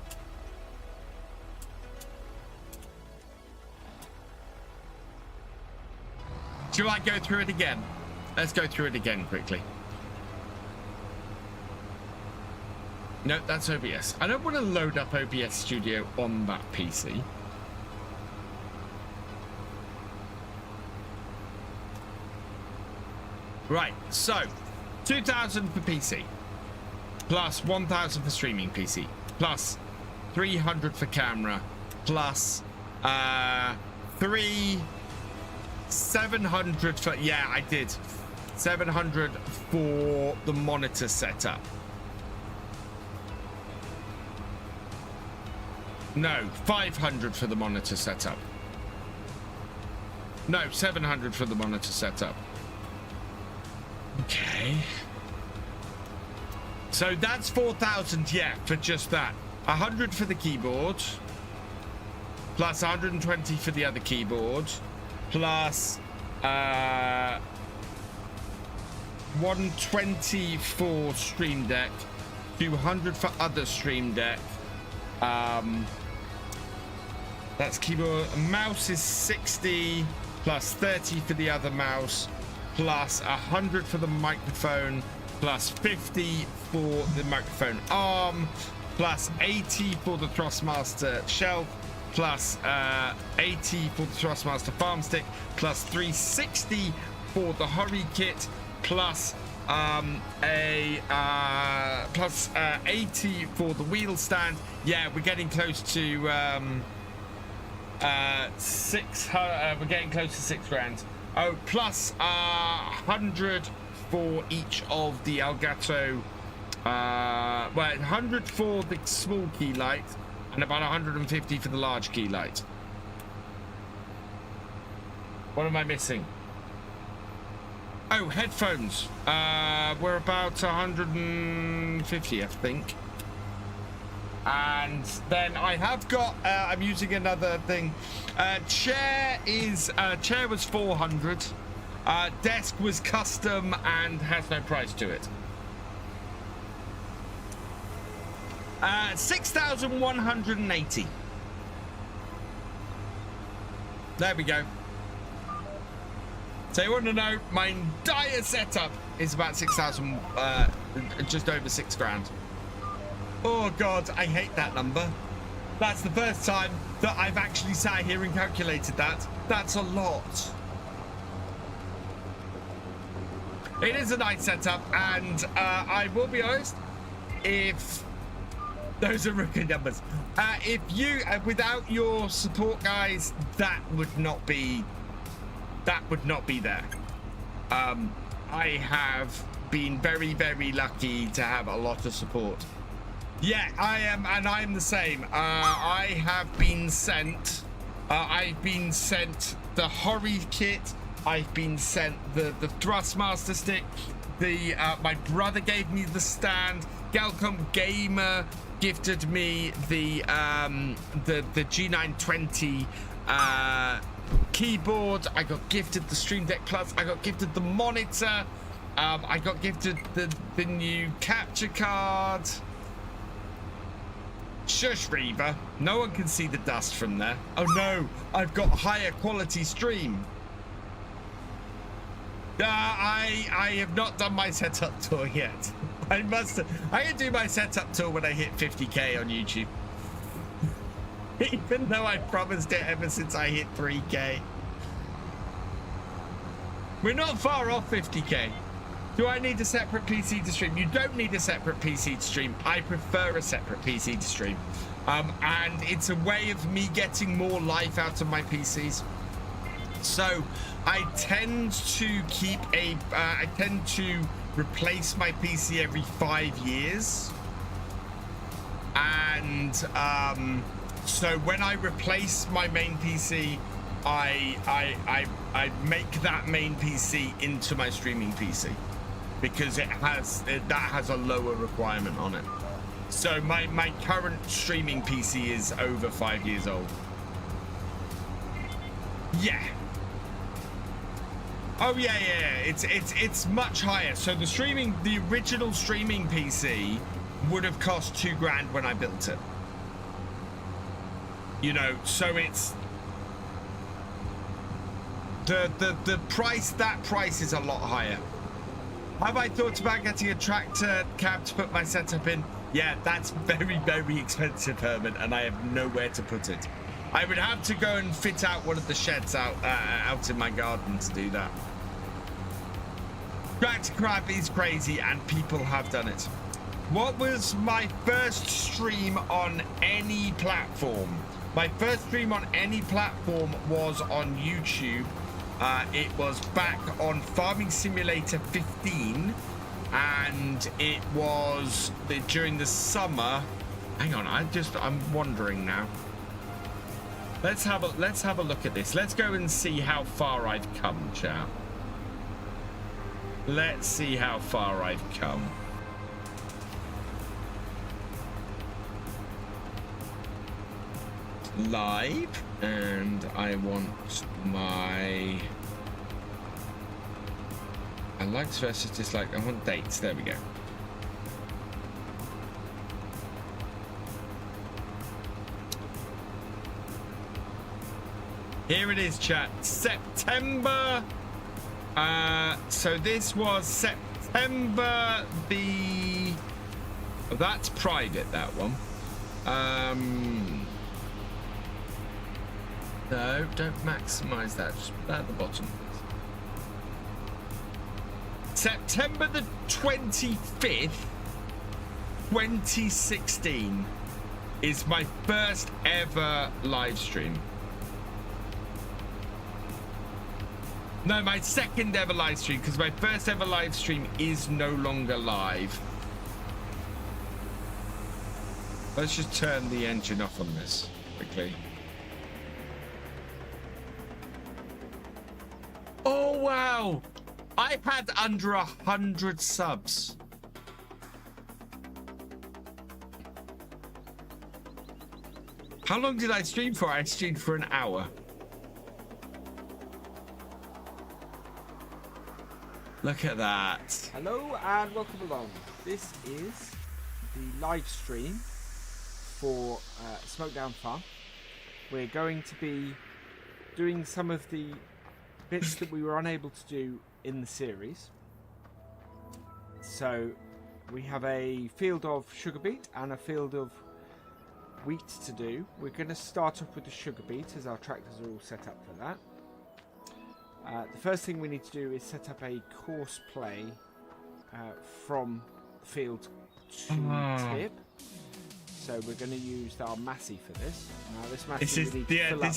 Shall I go through it again? Let's go through it again quickly. No, that's OBS. I don't want to load up OBS Studio on that PC. Right, so 2,000 for PC, plus 1,000 for streaming PC, plus 300 for camera, plus 700 for, yeah, I did 700 for the monitor setup. No, 500 for the monitor setup. No, 700 for the monitor setup. Okay. So that's 4,000, yeah, for just that. 100 for the keyboard. Plus 120 for the other keyboard. Plus 120 for Stream Deck. 200 for other Stream Deck. That's keyboard. Mouse is 60 plus 30 for the other mouse, plus 100 for the microphone, plus 50 for the microphone arm, plus 80 for the Thrustmaster shelf, plus 80 for the Thrustmaster farm stick, plus 360 for the hurry kit, plus 80 for the wheel stand. Yeah, we're getting close to we're getting close to £6,000. Oh, plus 100 for each of the Elgato. Well, 100 for the small key light and about 150 for the large key light. What am I missing? Oh, headphones. We're about 150, I think. And then I have got, I'm using another thing. Chair was 400. Desk was custom and has no price to it. 6,180. There we go. So you want to know, my entire setup is about 6,000, just over £6,000. Oh God, I hate that number. That's the first time that I've actually sat here and calculated that. That's a lot. It is a nice setup, and I will be honest, if those are rookie numbers, if you without your support guys, that would not be there. I have been very, very lucky to have a lot of support. Yeah, I am, and I'm the same. I have been sent. I've been sent the hurry kit. I've been sent the Thrustmaster stick. My brother gave me the stand. Galcomp Gamer gifted me the G920 keyboard. I got gifted the Stream Deck Plus. I got gifted the monitor. I got gifted the new capture card. Shush, Reaver. No one can see the dust from there. Oh no, I've got higher quality stream. I have not done my setup tour yet. I can do my setup tour when I hit 50k on YouTube. Even though I promised it ever since I hit 3k. We're not far off 50k. Do I need a separate PC to stream? You don't need a separate PC to stream. I prefer a separate PC to stream. And it's a way of me getting more life out of my PCs. So I tend to replace my PC every 5 years. And so when I replace my main PC, I make that main PC into my streaming PC. Because that has a lower requirement on it. So my current streaming PC is over 5 years old. Yeah. Oh yeah. It's much higher. So the original streaming PC would have cost $2,000 when I built it. You know, so it's the price. That price is a lot higher. Have I thought about getting a tractor cab to put my setup in? Yeah, that's very, very expensive, Herman, and I have nowhere to put it. I would have to go and fit out one of the sheds out in my garden to do that. Tractor cab is crazy, and people have done it. What was my first stream on any platform? My first stream on any platform was on YouTube. It was back on Farming Simulator 15, and it was during the summer. Hang on, I'm wandering now. Let's have a look at this. Let's go and see how far I've come, chat. Let's see how far I've come. Live, and I want my likes versus dislike. I want dates. There we go. Here it is, chat. September. So this was September the. Oh, that's private. That one. No, don't maximize that. Just put that at the bottom. September the 25th, 2016 is my first ever live stream. No, my second ever live stream, because my first ever live stream is no longer live. Let's just turn the engine off on this quickly. Oh, wow. I had under 100 subs. How long did I stream for? I streamed for an hour. Look at that. Hello and welcome along. This is the live stream for Smokedown Farm. We're going to be doing some of the bits that we were unable to do in the series. So we have a field of sugar beet and a field of wheat to do. We're going to start off with the sugar beet as our tractors are all set up for that. The first thing we need to do is set up a course play from field to tip. So we're going to use our Massey for this. Now this Massey this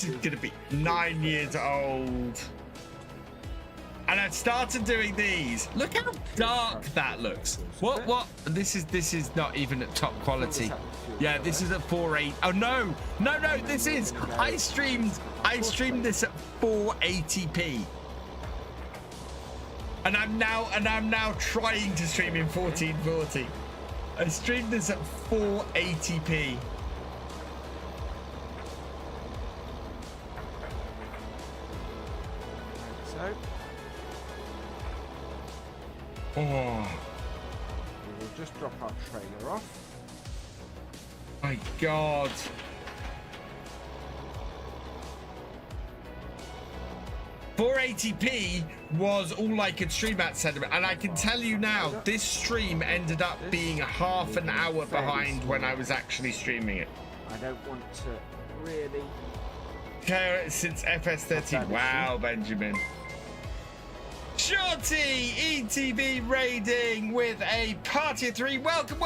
is going to be 9 years old. And I've started doing these. Look how dark that looks. What? This is not even at top quality. Yeah, this is at 480. Oh no, this is. I streamed this at 480p. And I'm now trying to stream in 1440. I streamed this at 480p. So Oh. we will just drop our trailer off. My God. $480p was all I could stream at sentiment, and I can tell you now, this stream ended up being half an hour behind when I was actually streaming it. I don't want to really. Okay, since FS25. Wow, Benjamin. Shorty ETV raiding with a party of 3. Welcome,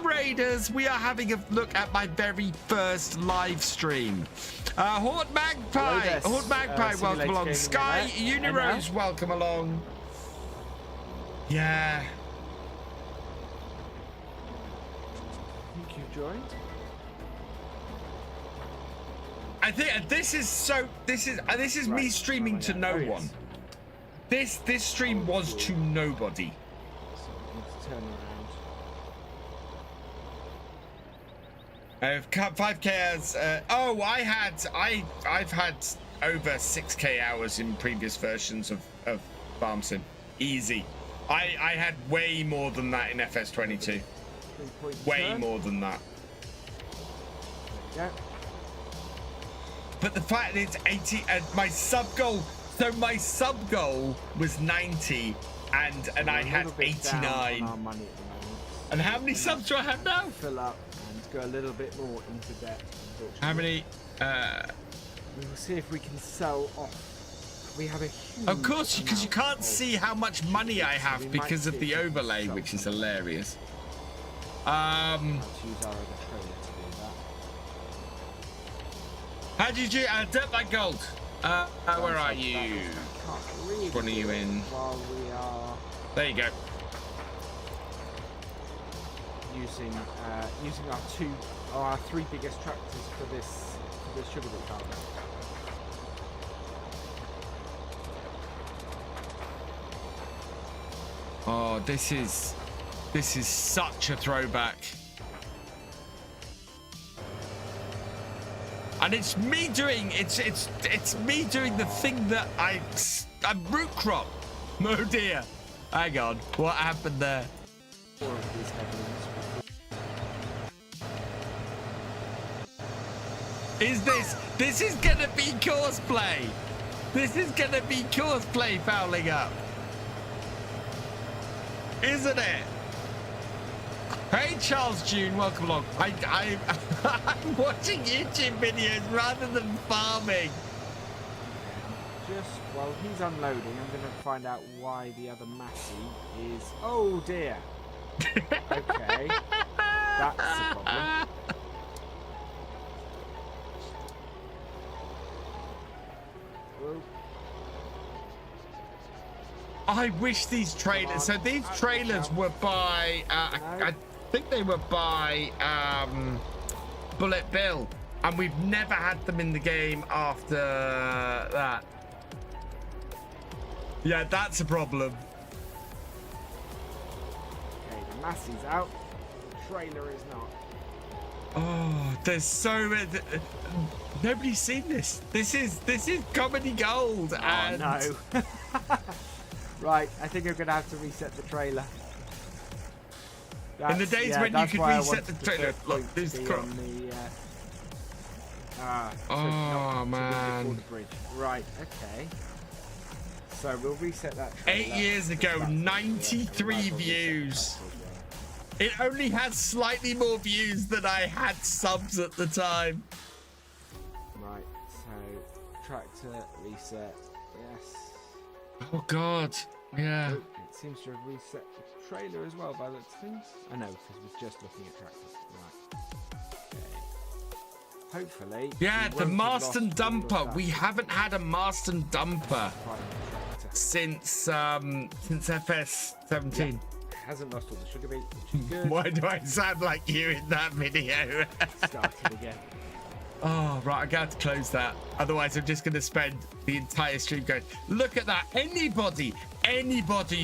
raiders. We are having a look at my very first live stream. Horde Magpie, welcome along. Sky Unirose, welcome along. Yeah. I think you joined. I think this is me streaming to no one. This stream was to nobody. So we need to turn around. I have 5k hours. I've had over 6k hours in previous versions of Farm Sim. Easy. I had way more than that in FS22. Way more than that. Yeah. But the fact that it's 80 and my sub goal. So my sub goal was 90, and I had 89. And how many subs do I have now? Fill up and go a little bit more into debt. How many? We will see if we can sell off. We have a huge. Of course, because you can't see how much money I have we because of the overlay, which is hilarious. Let's use our other trailer to do that. How did you dirt like gold? Where are you? Really One of you in. While we are there you go. Using our three biggest tractors for this the sugar beet farm. Oh, this is such a throwback. And it's me doing it's me doing the thing that I'm root crop. Oh dear. Hang on. What happened there? Four of these headlands. This is gonna be cosplay. This is gonna be cosplay fouling up. Isn't it? Hey Charles June, welcome along. I'm watching YouTube videos rather than farming. Just while he's unloading, I'm going to find out why the other Massey is... Oh dear. Okay. That's the problem. Whoa. I wish these trailers. So these trailers were by. I think they were by Bullet Bill, and we've never had them in the game after that. Yeah, that's a problem. Okay, the Massey's out. The trailer is not. Oh, there's so many. Nobody's seen this. This is comedy gold. Oh and no. Right, I think I'm going to have to reset the trailer. In the days when you could reset the trailer, look, this is crap. Oh man. Right, okay. So we'll reset that trailer. 8 years ago, 93 views. It only had slightly more views than I had subs at the time. Right, so tractor, reset, yes. Oh god, yeah. Oh, it seems to have reset the trailer as well by the things. I know, because we're just looking at tractors. Right. Okay. Hopefully. Yeah, we the won't have Marston lost all of dumper. that. We haven't had a Marston dumper Private tractor. since FS17. Yeah. Hasn't lost all the sugar beet, which is good. Why do I sound like you in that video? Started again. Oh, right, I'm going to have to close that. Otherwise, I'm just going to spend the entire stream going, look at that. Anybody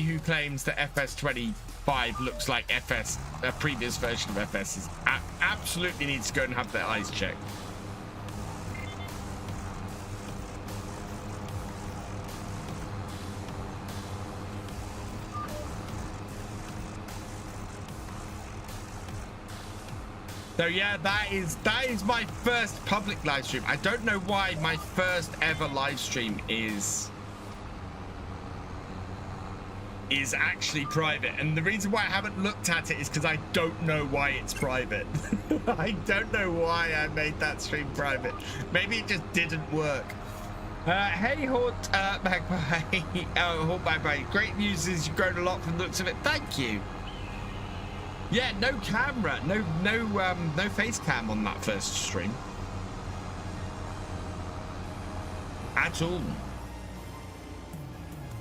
who claims that FS25 looks like FS, a previous version of FS, is absolutely needs to go and have their eyes checked. So yeah, that is my first public live stream. I don't know why my first ever live stream is actually private, and the reason why I haven't looked at it is because I don't know why it's private. I don't know why I made that stream private. Maybe it just didn't work. Hey Hort Magpie, Hort Magpie. Great news is you've grown a lot from the looks of it. Thank you. Yeah, no camera, no face cam on that first stream at all.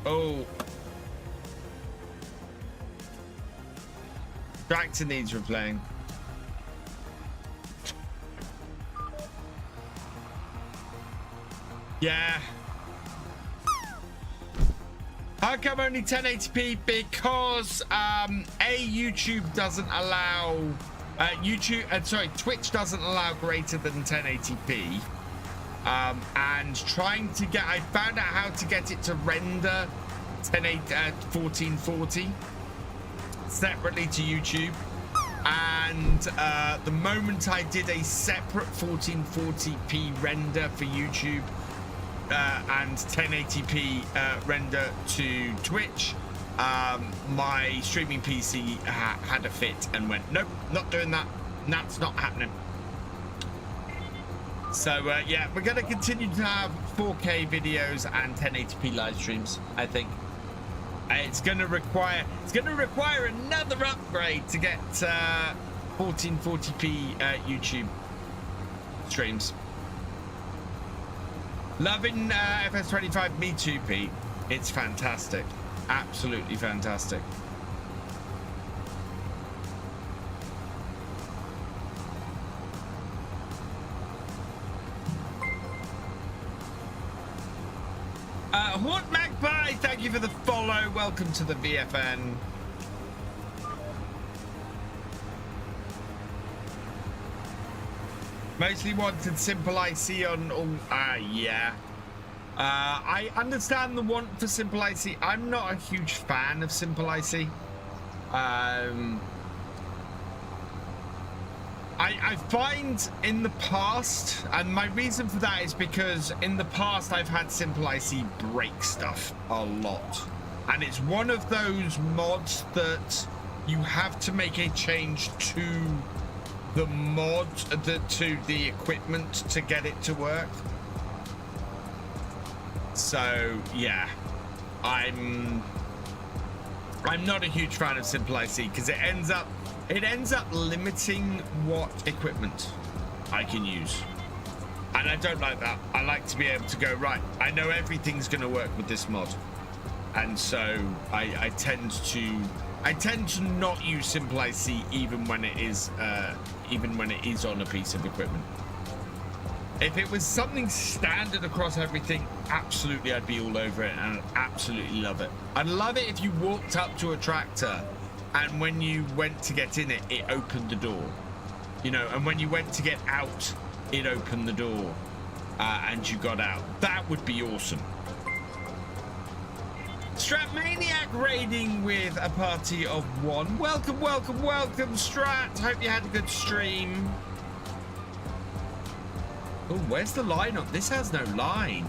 Oh, tractor needs replaying. Yeah. How come only 1080p? Because YouTube doesn't allow Twitch doesn't allow greater than 1080p. And trying to get, I found out how to get it to render 1440 separately to YouTube. And the moment I did a separate 1440p render for YouTube and 1080p render to Twitch, my streaming PC had a fit and went, nope, not doing that. That's not happening. So yeah, we're going to continue to have 4K videos and 1080p live streams. I think it's going to require another upgrade to get 1440p YouTube streams. Loving FS25, me too, Pete. It's fantastic, absolutely fantastic. Hort Magpie, thank you for the follow. Welcome to the VFN. Mostly wanted simple IC on all. Yeah. I understand the want for simple IC. I'm not a huge fan of simple IC. I find in the past, and my reason for that is because in the past I've had simple IC break stuff a lot, and it's one of those mods that you have to make a change to the mod, to the equipment to get it to work. So yeah, I'm not a huge fan of simple IC because it ends up limiting what equipment I can use, and I don't like that. I like to be able to go, right, I know everything's going to work with this mod, and so I tend to not use simple IC even when it is on a piece of equipment. If it was something standard across everything, absolutely I'd be all over it and I'd absolutely love it. I'd love it if you walked up to a tractor and when you went to get in it, it opened the door, you know, and when you went to get out, it opened the door and you got out. That would be awesome. Stratmaniac raiding with a party of one. Welcome, welcome, welcome, Strat. Hope you had a good stream. Oh, where's the line up? This has no line.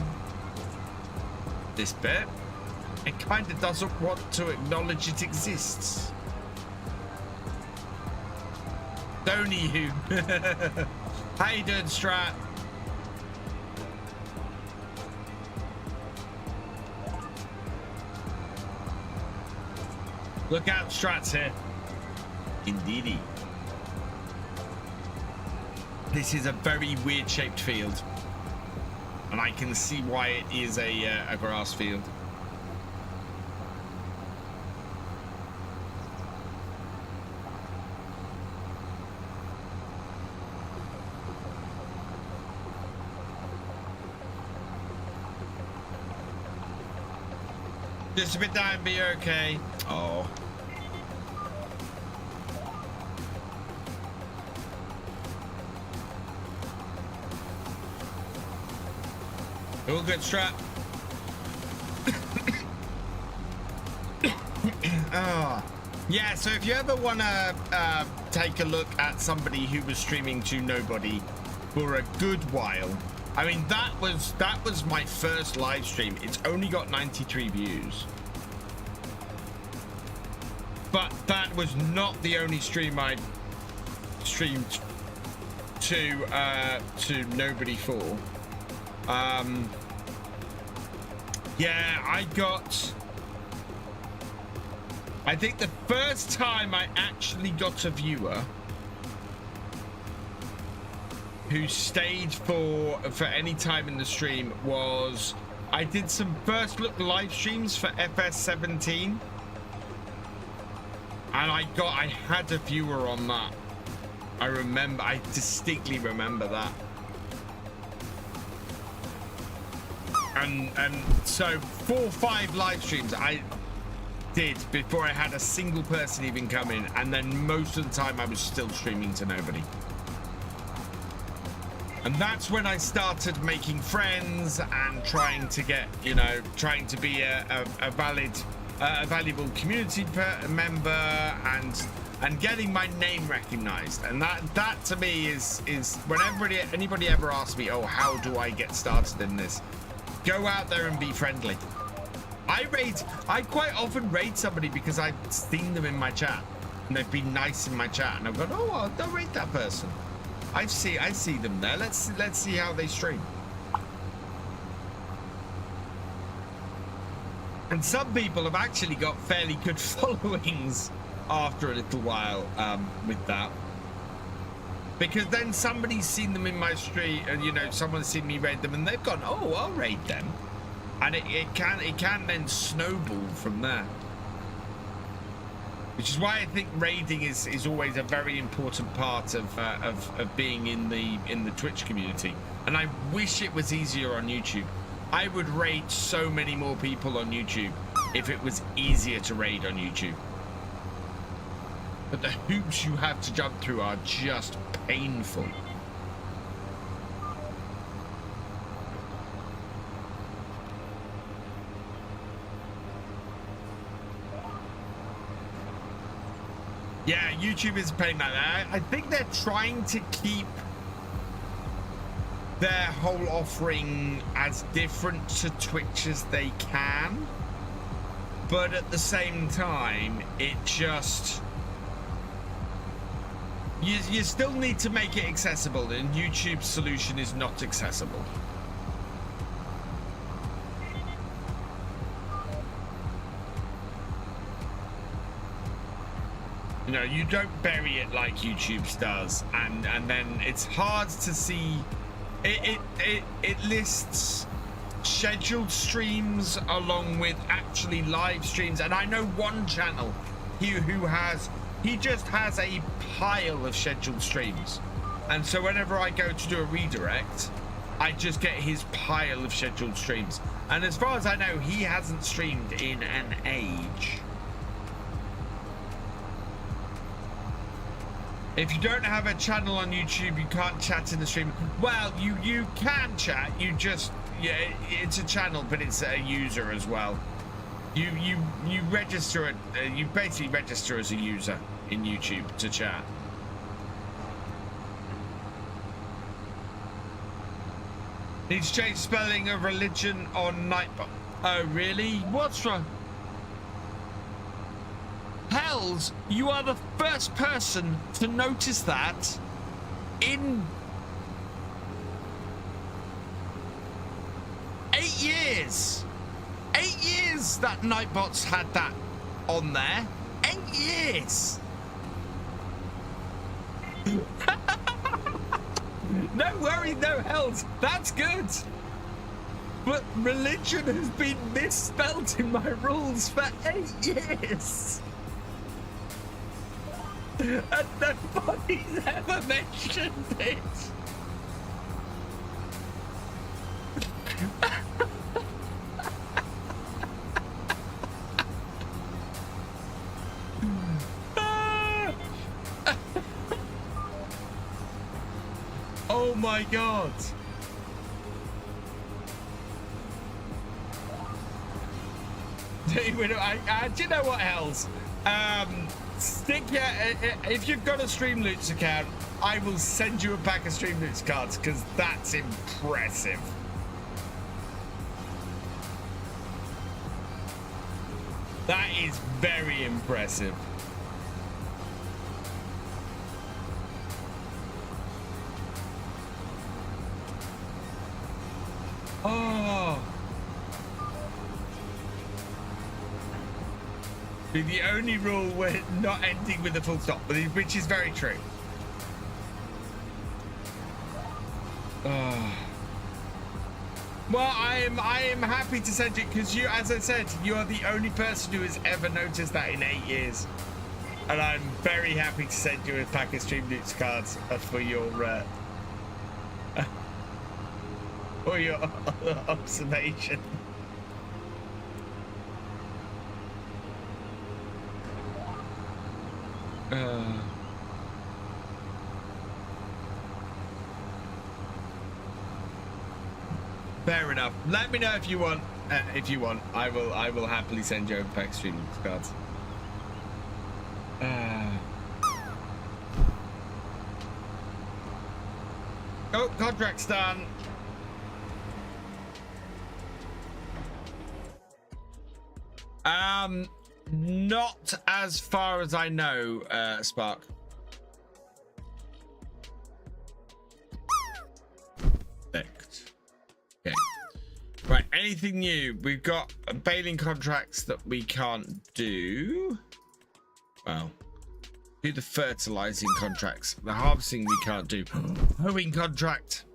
This bit. It kind of doesn't want to acknowledge it exists. Don't you? How you doing, Strat? Look out, Strat's here. Indeedy. This is a very weird shaped field, and I can see why it is a grass field. Just a bit down, be okay. Oh. All good, Strat. Oh. Yeah, so if you ever want to take a look at somebody who was streaming to nobody for a good while, I mean, that was my first live stream. It's only got 93 views. But that was not the only stream I streamed to nobody for. Yeah, I think the first time I actually got a viewer who stayed for any time in the stream was, I did some first look live streams for FS17, and I had a viewer on that. I distinctly remember that. And so 4 or 5 live streams I did before I had a single person even come in, and then most of the time I was still streaming to nobody. And that's when I started making friends and trying to get, you know, trying to be a valuable community member and getting my name recognized. And that to me is when anybody ever asks me, oh, how do I get started in this? Go out there and be friendly. I quite often raid somebody because I've seen them in my chat and they've been nice in my chat, and I've gone, oh, well, don't raid that person. I see them there. Let's see how they stream. And some people have actually got fairly good followings after a little while with that, because then somebody's seen them in my stream, and you know, someone's seen me raid them, and they've gone, oh, I'll raid them, and it can then snowball from there. Which is why I think raiding is always a very important part of being in the Twitch community. And I wish it was easier on YouTube. I would raid so many more people on YouTube if it was easier to raid on YouTube. But the hoops you have to jump through are just painful. Yeah, YouTube is a pain like that. I think they're trying to keep their whole offering as different to Twitch as they can. But at the same time, it just... You still need to make it accessible, and YouTube's solution is not accessible. You know, you don't bury it like YouTube does, and then it's hard to see. It lists scheduled streams along with actually live streams, and I know one channel he just has a pile of scheduled streams, and so whenever I go to do a redirect, I just get his pile of scheduled streams, and as far as I know, he hasn't streamed in an age. If you don't have a channel on YouTube, you can't chat in the stream. Well, you can chat. You just, yeah, it's a channel, but it's a user as well. You register it. You basically register as a user in YouTube to chat. Needs to change spelling of religion on Nightbot. Oh really? What's wrong? Hells, you are the first person to notice that in 8 years. 8 years that Nightbot's had that on there. 8 years. No worries, no hells. That's good. But religion has been misspelt in my rules for 8 years. And nobody's ever mentioned it. Oh my god. Do you know what else? Stick your, if you've got a Streamloots account, I will send you a pack of Streamloots cards because that's impressive. That is very impressive. Oh. The only rule we're not ending with a full stop, which is very true. Oh. Well, I am happy to send it because you, as I said, you are the only person who has ever noticed that in 8 years, and I'm very happy to send you a pack of Streamloots cards for your observation. Fair enough. Let me know if you want. I will happily send you a pack of Streamloots cards. Oh, contract's done. Not as far as I know, Spark. Perfect. Okay. Right, anything new? We've got baling contracts that we can't do. Well, do the fertilizing contracts. The harvesting we can't do. Hoeing contract.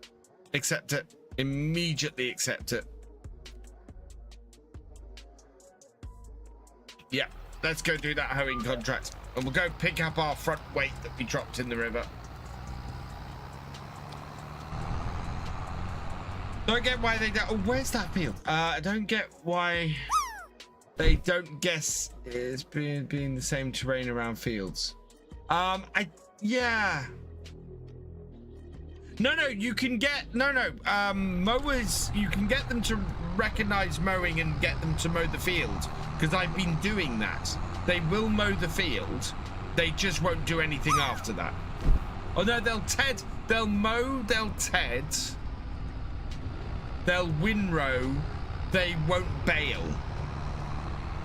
Accept it. Immediately accept it. Yeah, let's go do that hoeing contract. And we'll go pick up our front weight that we dropped in the river. Don't get why they don't. Oh, where's that field? I don't get why they don't guess it's being the same terrain around fields. Yeah. No, you can get mowers. You can get them to recognize mowing and get them to mow the field, because I've been doing that. They will mow the field. They just won't do anything after that. Oh no, they'll mow, they'll ted, they'll windrow, they won't bale.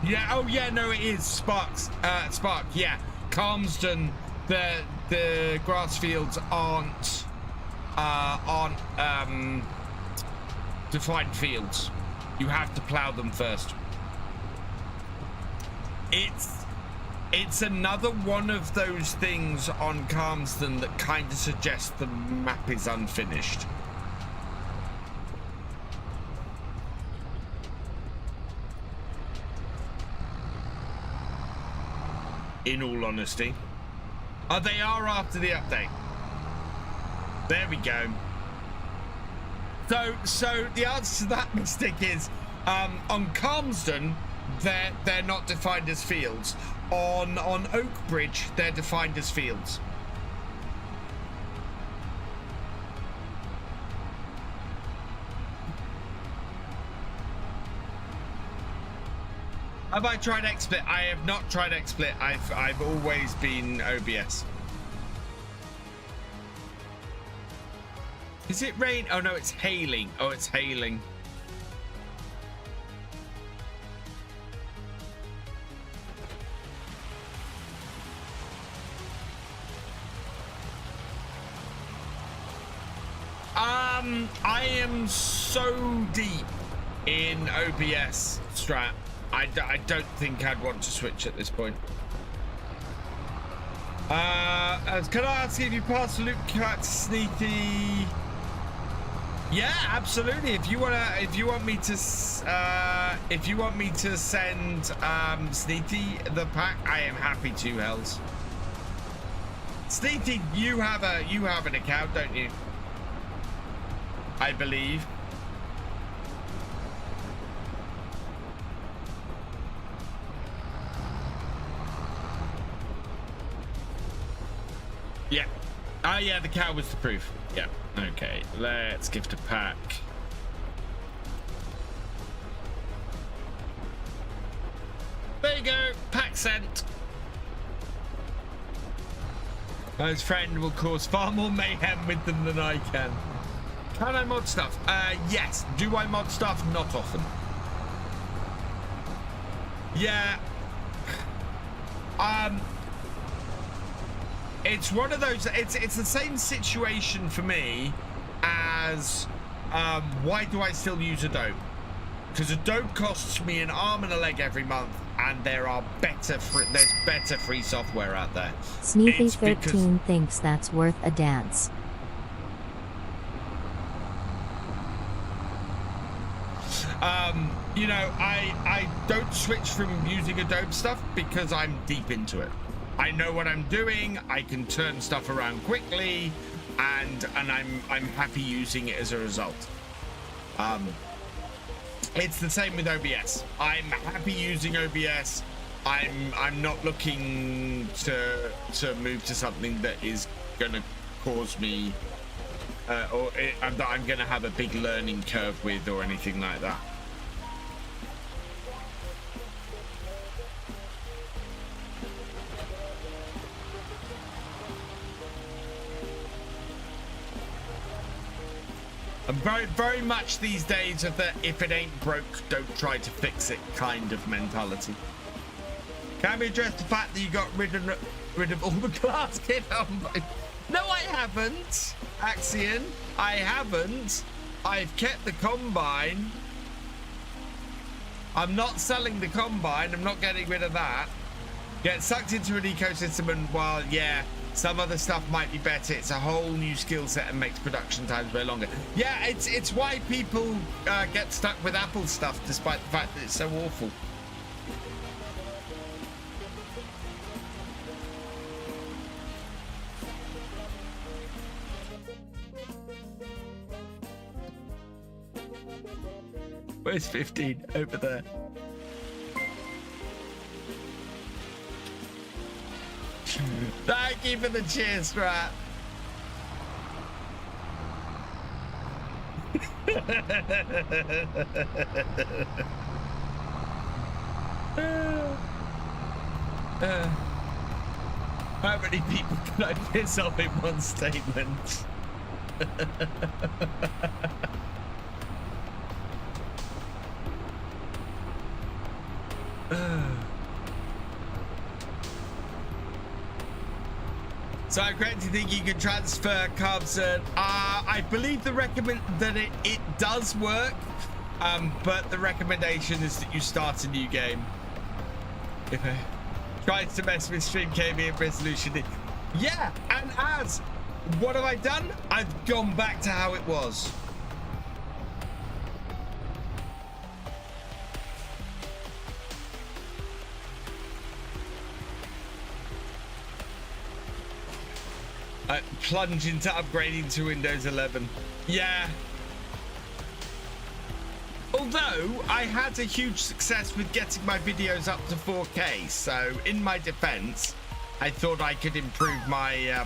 Yeah, oh yeah, no, it is Spark, yeah. Calmsden, the grass fields aren't defined fields. You have to plow them first. It's another one of those things on Calmsden that kind of suggests the map is unfinished. In all honesty. Oh, they are after the update. There we go. So the answer to that mistake is on Calmsden they're not defined as fields. On Oakbridge they're defined as fields. Have I tried XSplit? I have not tried XSplit. I've always been OBS. Is it rain? Oh no, it's hailing. Oh, it's hailing. I am so deep in OBS strat. I don't think I'd want to switch at this point. Can I ask if you pass Luke Cat Sneaky? Yeah, absolutely. If you want me to send Sneaky the pack, I am happy to. Hells. Sneaky, you have an account, don't you? I believe. Yeah. Oh yeah, the cow was the proof. Yeah. Okay. Let's gift a pack. There you go. Pack sent. His friend will cause far more mayhem with them than I can. Can I mod stuff? Yes. Do I mod stuff? Not often. Yeah. It's one of those. It's the same situation for me as why do I still use Adobe? Because Adobe costs me an arm and a leg every month, and there's better free software out there. Sneethy13 thinks that's worth a dance. You know, I don't switch from using Adobe stuff because I'm deep into it. I know what I'm doing. I can turn stuff around quickly, and I'm happy using it as a result. It's the same with OBS. I'm happy using OBS. I'm not looking to move to something that is gonna cause me that I'm gonna have a big learning curve with or anything like that. I'm very much these days of the if it ain't broke, don't try to fix it kind of mentality. Can we address the fact that you got rid of all the glass kit? No, I haven't, Axion. I haven't. I've kept the combine. I'm not selling the combine. I'm not getting rid of that. Get sucked into an ecosystem, and while yeah, some other stuff might be better, it's a whole new skill set and makes production times way longer. Yeah, it's why people get stuck with Apple stuff despite the fact that it's so awful. Where's 15? Over there. Thank you for the cheers, Strat. How many people can I piss off in one statement? So I'm correct to think you can transfer cards. I believe the recommend that it does work, but the recommendation is that you start a new game. If I tries to mess with stream KB and resolution, yeah. And as what have I done? I've gone back to how it was. Plunge into upgrading to Windows 11. Yeah. Although I had a huge success with getting my videos up to 4K, so in my defense, I thought I could improve my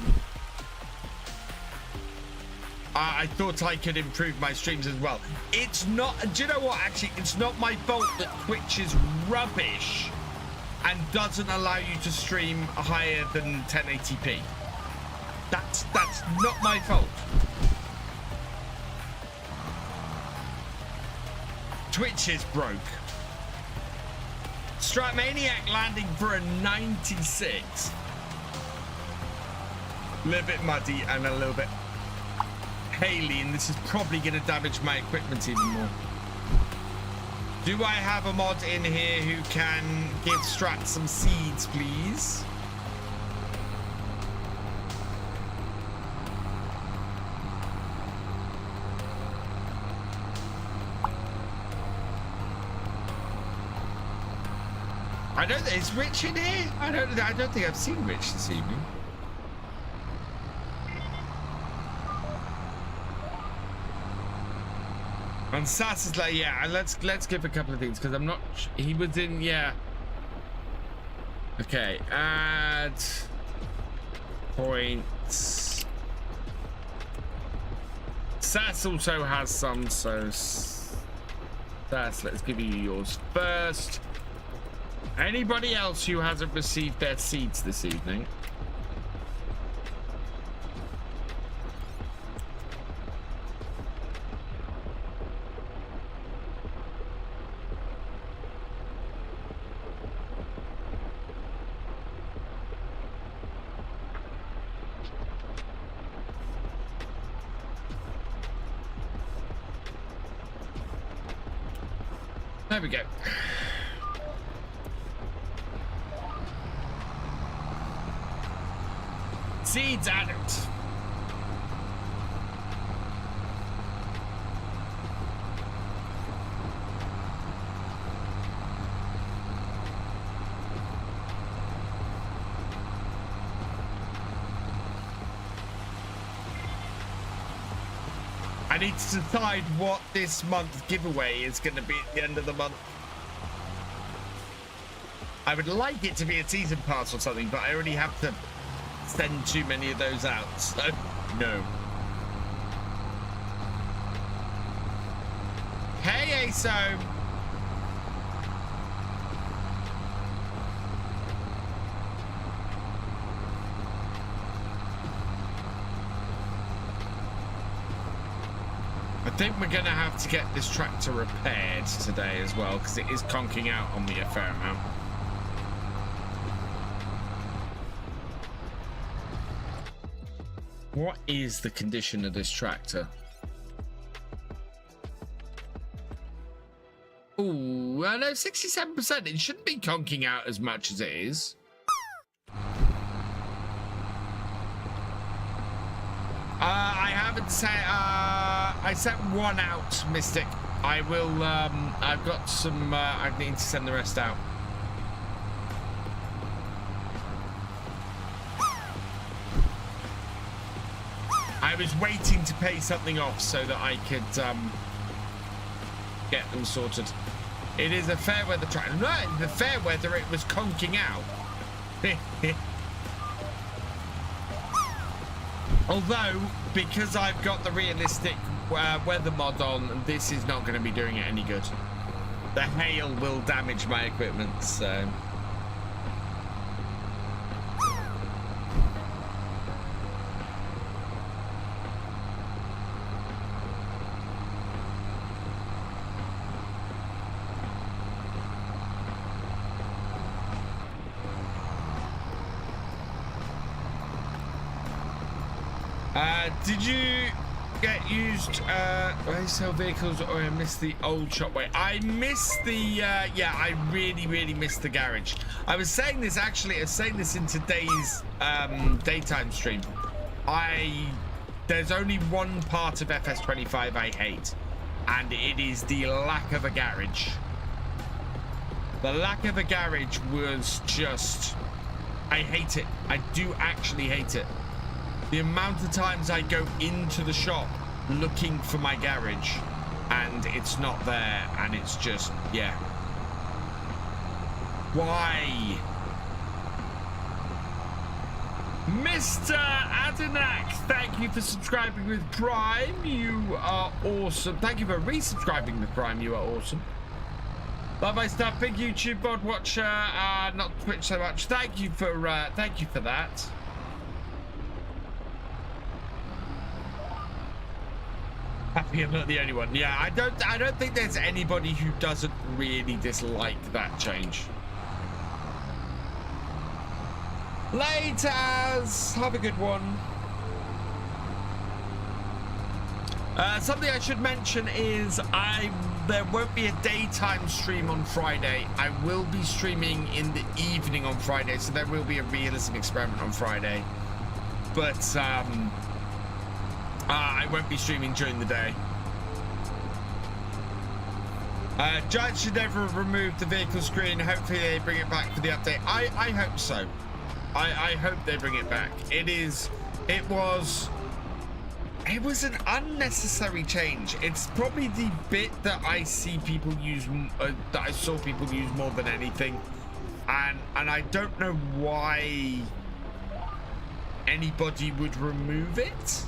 I thought I could improve my streams as well. It's not, do you know what, actually, it's not my fault that Twitch is rubbish and doesn't allow you to stream higher than 1080p. That's not my fault. Twitch is broke. Stratmaniac landing for a 96. A little bit muddy and a little bit haily, and this is probably going to damage my equipment even more. Do I have a mod in here who can give Strat some seeds, please? I don't think is Rich in here. I don't think I've seen Rich this evening. And Sass is like, yeah. Let's give a couple of things because I'm not. He was in, yeah. Okay, add points. Sass also has some, so Sass, let's give you yours first. Anybody else who hasn't received their seeds this evening? There we go. Seeds added. I need to decide what this month's giveaway is going to be at the end of the month. I would like it to be a season pass or something, but I already have to send too many of those out, so no. Hey, ASO. I think we're gonna have to get this tractor repaired today as well, because it is conking out on me a fair amount. What is the condition of this tractor? Ooh, I know 67%. It shouldn't be conking out as much as it is. I haven't said. I sent one out, Mystic. I will. I've got some. I need to send the rest out. I was waiting to pay something off so that I could get them sorted. It is a fair weather tractor. No, the fair weather, it was conking out. Although, because I've got the realistic weather mod on, this is not going to be doing it any good. The hail will damage my equipment, so... Did you get used resale vehicles, or I missed the old shop way? I missed the yeah, I really missed the garage. I was saying this in today's daytime stream. There's only one part of FS25 I hate, and it is the lack of a garage. The lack of a garage was just, I hate it. I do actually hate it. The amount of times I go into the shop looking for my garage and it's not there, and it's just, yeah. Why? Mr. Adenak, thank you for subscribing with Prime. You are awesome. Thank you for resubscribing with Prime. You are awesome. Love my stuff. Big YouTube bod watcher, not Twitch so much. Thank you for that. Happy I'm not the only one. Yeah, I don't think there's anybody who doesn't really dislike that change. Laters! Have a good one. Something I should mention is there won't be a daytime stream on Friday. I will be streaming in the evening on Friday, so there will be a realism experiment on Friday. But I won't be streaming during the day. Giants should never have removed the vehicle screen. Hopefully they bring it back for the update. I hope so. I hope they bring it back. It was an unnecessary change. It's probably the bit that I see people use, that I saw people use more than anything, and I don't know why anybody would remove it.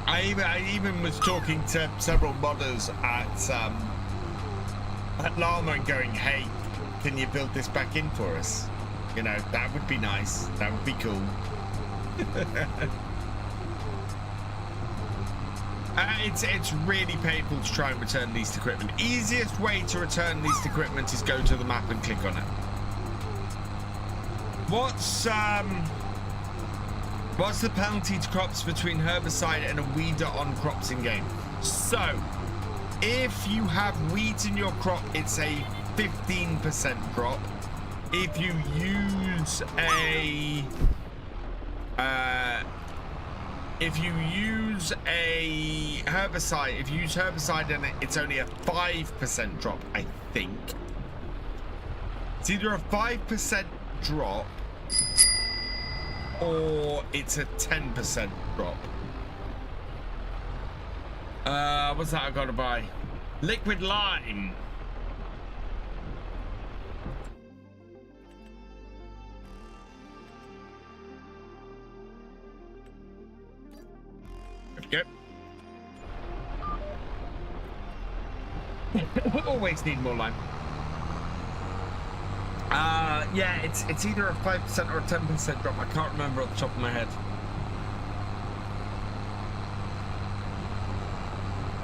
I even was talking to several modders at Llama and going, hey, can you build this back in for us? You know, that would be nice. That would be cool. It's really painful to try and return leased equipment. Easiest way to return leased equipment is go to the map and click on it. What's the penalty to crops between herbicide and a weeder on crops in game? So, if you have weeds in your crop, it's a 15% drop. If you use a herbicide in it, it's only a 5% drop, I think. It's either a 5% drop or it's a 10% drop. What's that I gotta buy? Liquid lime. There we go. Always need more lime. Yeah, it's either a 5% or a 10% drop. I can't remember off the top of my head.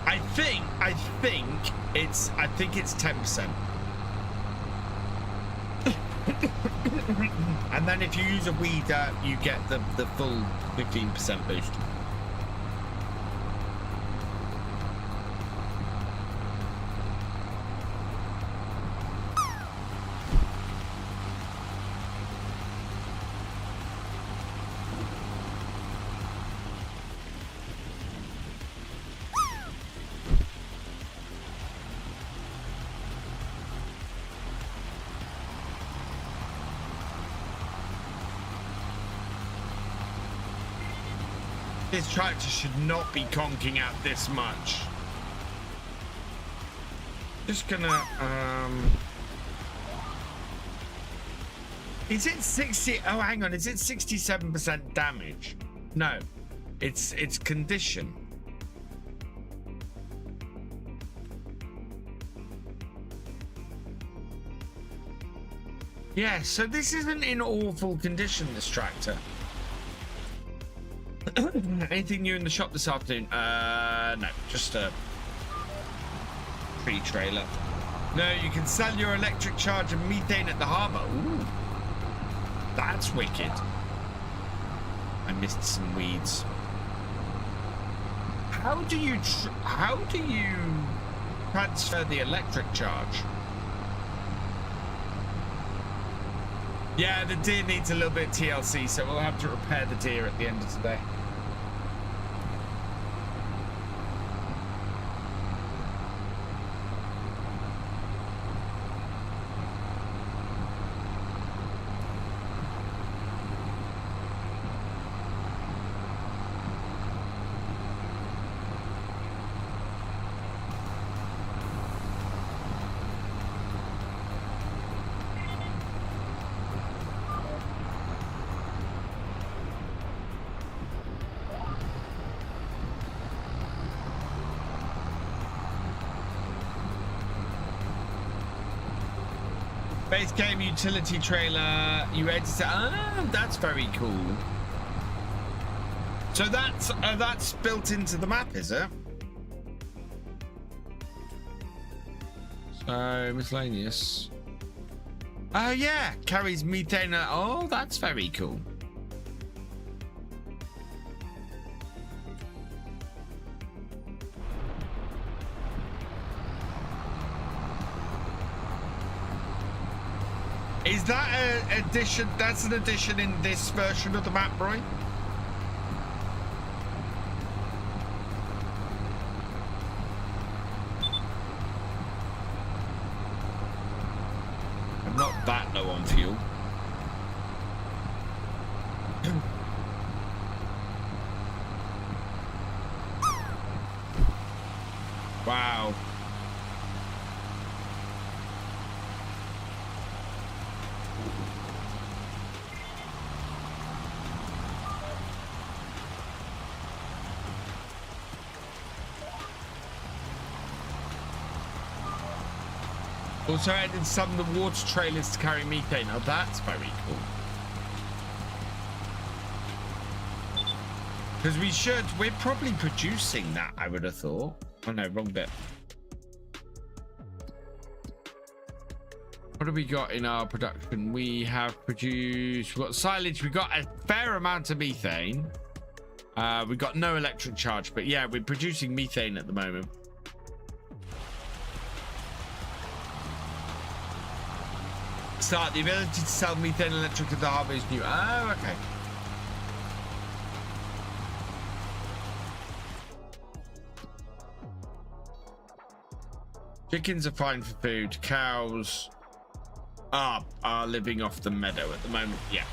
I think it's 10%. And then if you use a weeder, you get the full 15% boost. This tractor should not be conking out this much. Just gonna, is it 60? Oh, hang on. Is it 67% damage? No, it's condition. Yeah, so this isn't in awful condition, this tractor. Anything new in the shop this afternoon? No, just a tree trailer. No, you can sell your electric charge and methane at the harbour. Ooh, that's wicked. I missed some weeds. How do you transfer the electric charge? Yeah, the deer needs a little bit of TLC, so we'll have to repair the deer at the end of today. Base game utility trailer. You edit it. Oh, that's very cool. So that's built into the map, is it? So miscellaneous. Oh yeah, carries methane. Oh, that's very cool. Is that an addition? That's an addition in this version of the map, Roy? I'm not that low on fuel. Wow. Also added some of the water trailers to carry methane. Oh, that's very cool. Because we're probably producing that, I would have thought. Oh no, wrong bit. What have we got in our production? We have produced, we've got silage, we've got a fair amount of methane. We've got no electric charge, but yeah, we're producing methane at the moment. Start the ability to sell methane electric at the harbour is new. Oh, okay. Chickens are fine for food. Cows are living off the meadow at the moment. Yeah.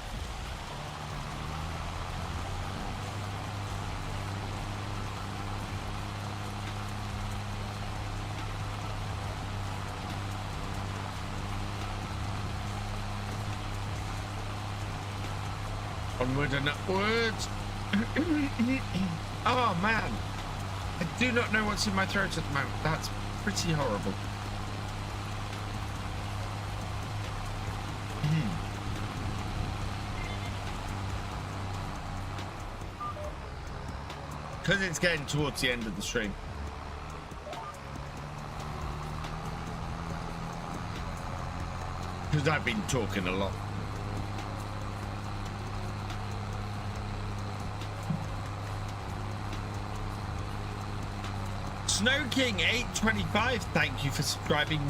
Onward and upwards. Oh man, I do not know what's in my throat at the moment. That's pretty horrible. Because it's getting towards the end of the stream. Because I've been talking a lot. Snow King 825, thank you for subscribing.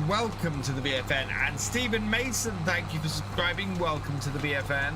Welcome to the BFN. And Stephen Mason, thank you for subscribing. Welcome to the BFN.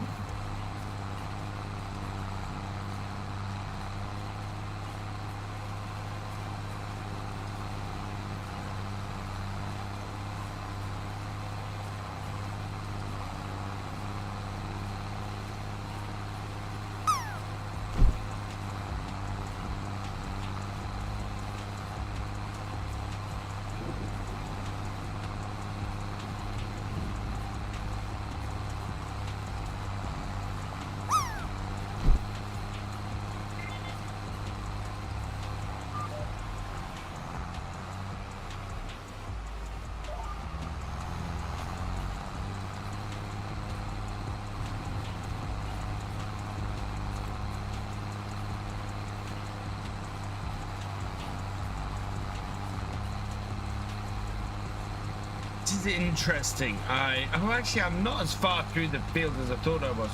This is interesting. Actually, I'm not as far through the field as I thought I was.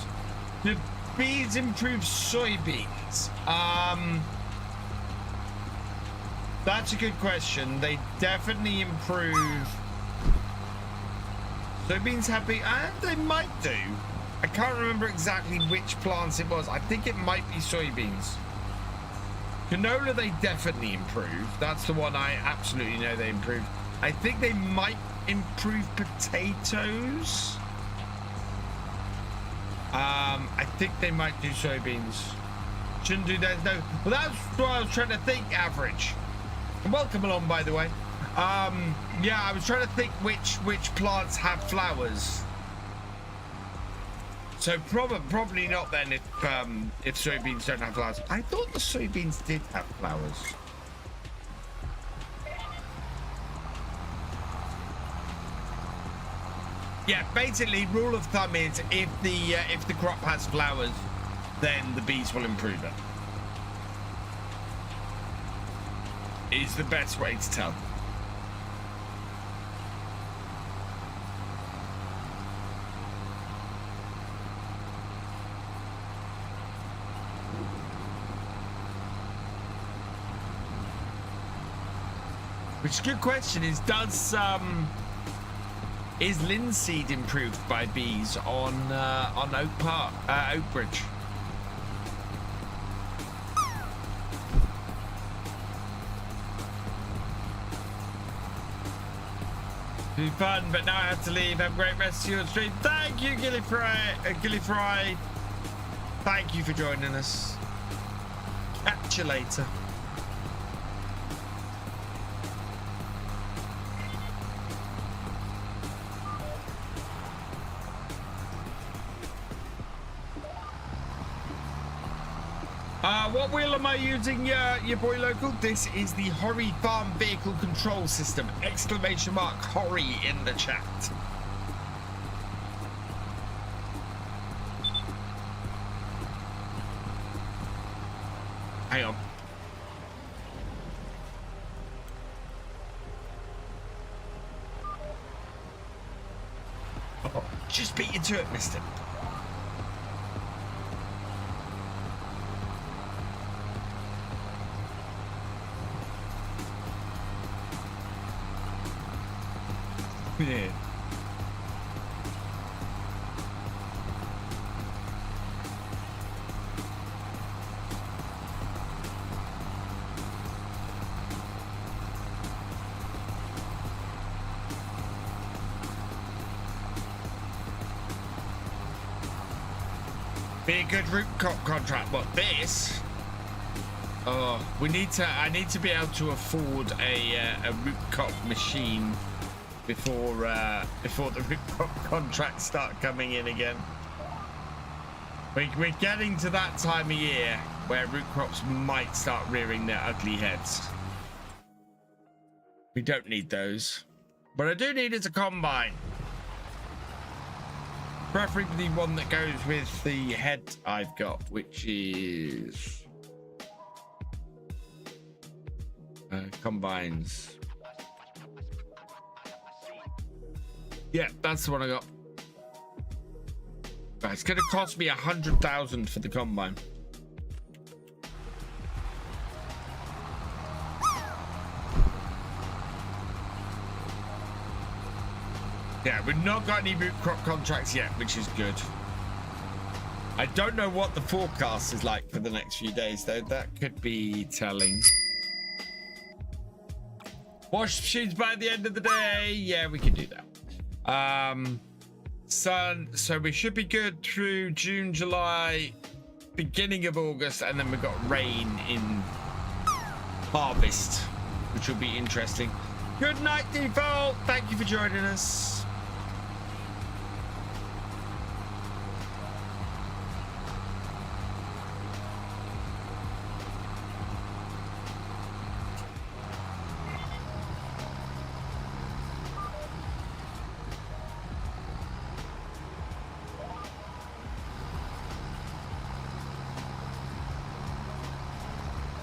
Do bees improve soybeans? That's a good question. They definitely improve. Soybeans have been, and they might do. I can't remember exactly which plants it was. I think it might be soybeans. Canola, they definitely improve. That's the one I absolutely know they improve. I think they might improve potatoes. I think they might do soybeans. Shouldn't do that. No. Well, that's what I was trying to think. Average. And welcome along, by the way. Yeah, I was trying to think which plants have flowers. So probably not then if soybeans don't have flowers. I thought the soybeans did have flowers. Yeah, basically rule of thumb is if the crop has flowers, then the bees will improve it. Is the best way to tell. Which good question is linseed improved by bees on Oak Bridge? Be fun, but now I have to leave. Have a great rest of your stream. Thank you, Gilly-Fry. Thank you for joining us. Catch you later. What wheel am I using, your boy local? This is the Horry Farm Vehicle Control System! Exclamation mark Horry in the chat. Hang on. Oh, just beat you to it, mister. Yeah. Be a good root crop contract. What this? Oh, I need to be able to afford a root crop machine before the root crop contracts start coming in again. We're getting to that time of year where root crops might start rearing their ugly heads. We don't need those. What I do need is a combine. Preferably one that goes with the head I've got, which is combines. Yeah, that's the one I got. Right, it's going to cost me 100,000 for the combine. Yeah, we've not got any root crop contracts yet, which is good. I don't know what the forecast is like for the next few days, though. That could be telling. Wash machines by the end of the day. Yeah, we can do that. So we should be good through June, July, beginning of August, and then we've got rain in harvest, which will be interesting. Good night, Default. Thank you for joining us.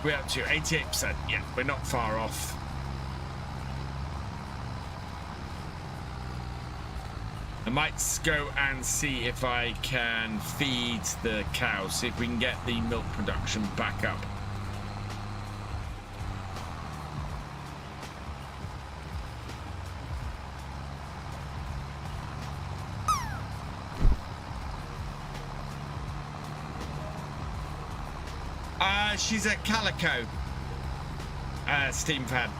We're up to 88%. Yeah, we're not far off. I might go and see if I can feed the cows, see if we can get the milk production back up. She's a calico steam fan.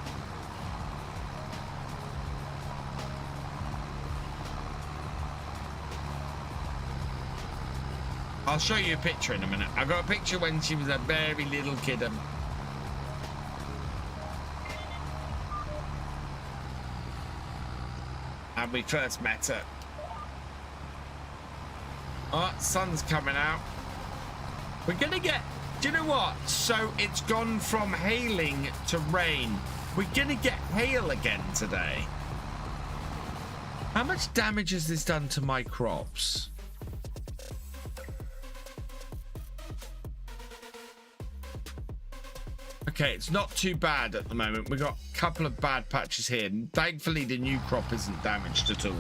I'll show you a picture in a minute. I got a picture when she was a very little kid. And we first met her. Oh, sun's coming out. We're gonna get... Do you know what? So it's gone from hailing to rain. We're gonna get hail again today. How much damage has this done to my crops? Okay, it's not too bad at the moment. We've got a couple of bad patches here. And thankfully, the new crop isn't damaged at all.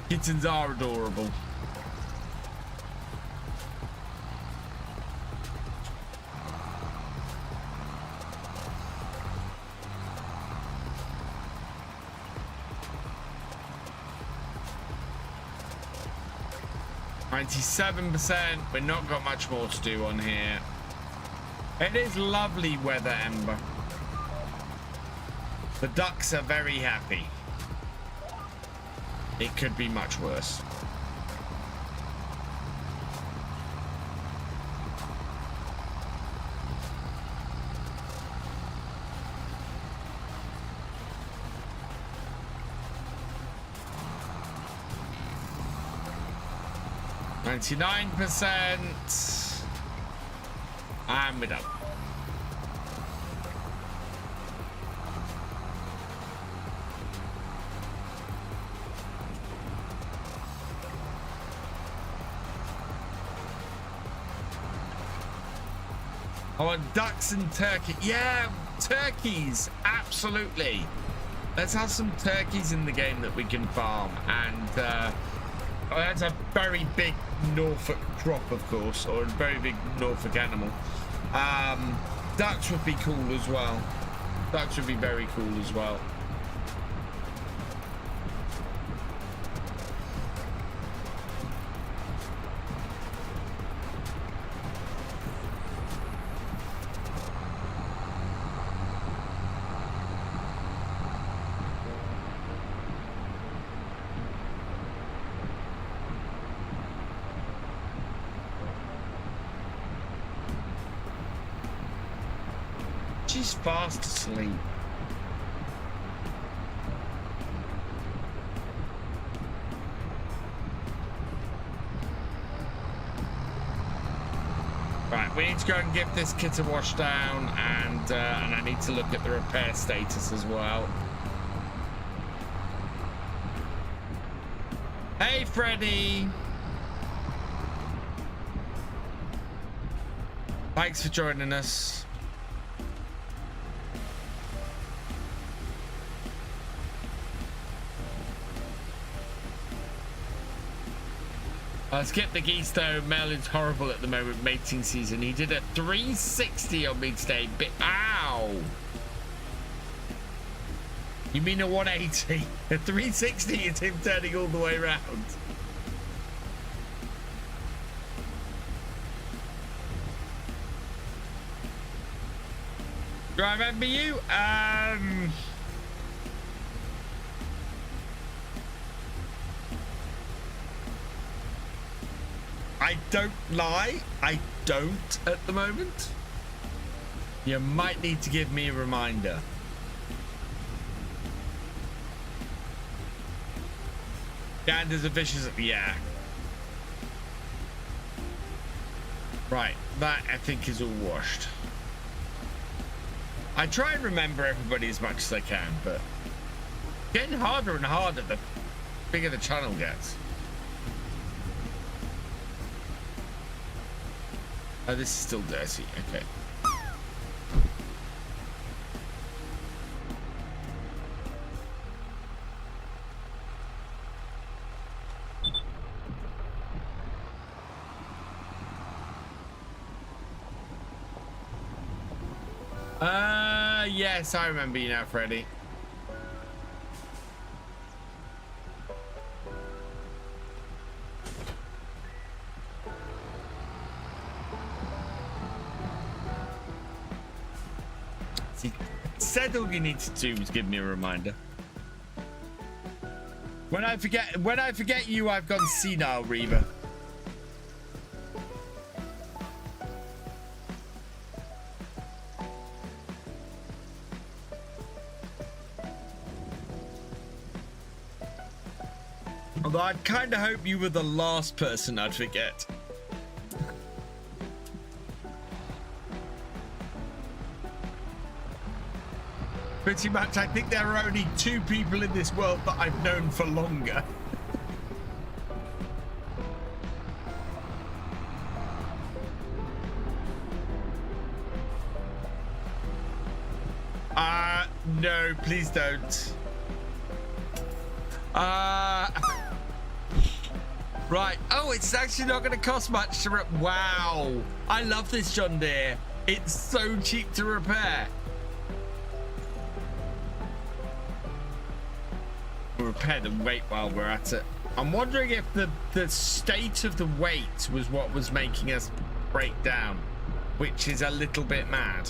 Kittens are adorable. %. We've not got much more to do on here. It is lovely weather, Ember. The ducks are very happy. It could be much worse. %. And we're done. I want ducks and turkey. Yeah, turkeys. Absolutely. Let's have some turkeys in the game that we can farm. And that's a very big Norfolk crop, of course, or a very big Norfolk animal. Ducks would be cool as well. Ducks would be very cool as well. She's fast asleep. Right, we need to go and give this kit a wash down, and I need to look at the repair status as well. Hey, Freddy. Thanks for joining us. I'll skip the geese though. Merlin's horrible at the moment, mating season. He did a 360 on me today. Ow! You mean a 180? A 360 is him turning all the way around. Do I remember you? I don't lie. I don't at the moment. You might need to give me a reminder. Ganders and fishes. Yeah. Right. That, I think, is all washed. I try and remember everybody as much as I can, but getting harder and harder the bigger the channel gets. Oh, this is still dirty. Okay. Yes, I remember you now, Freddy. See, said all you need to do was give me a reminder. When I forget you, I've gone senile, Reaver. Although I'd kind of hope you were the last person I'd forget. Pretty much, I think there are only 2 people in this world that I've known for longer. No, please don't. Right. Oh, it's actually not going to cost much to wow. I love this John Deere. It's so cheap to repair. We'll repair the weight while we're at it. I'm wondering if the state of the weight was what was making us break down, which is a little bit mad.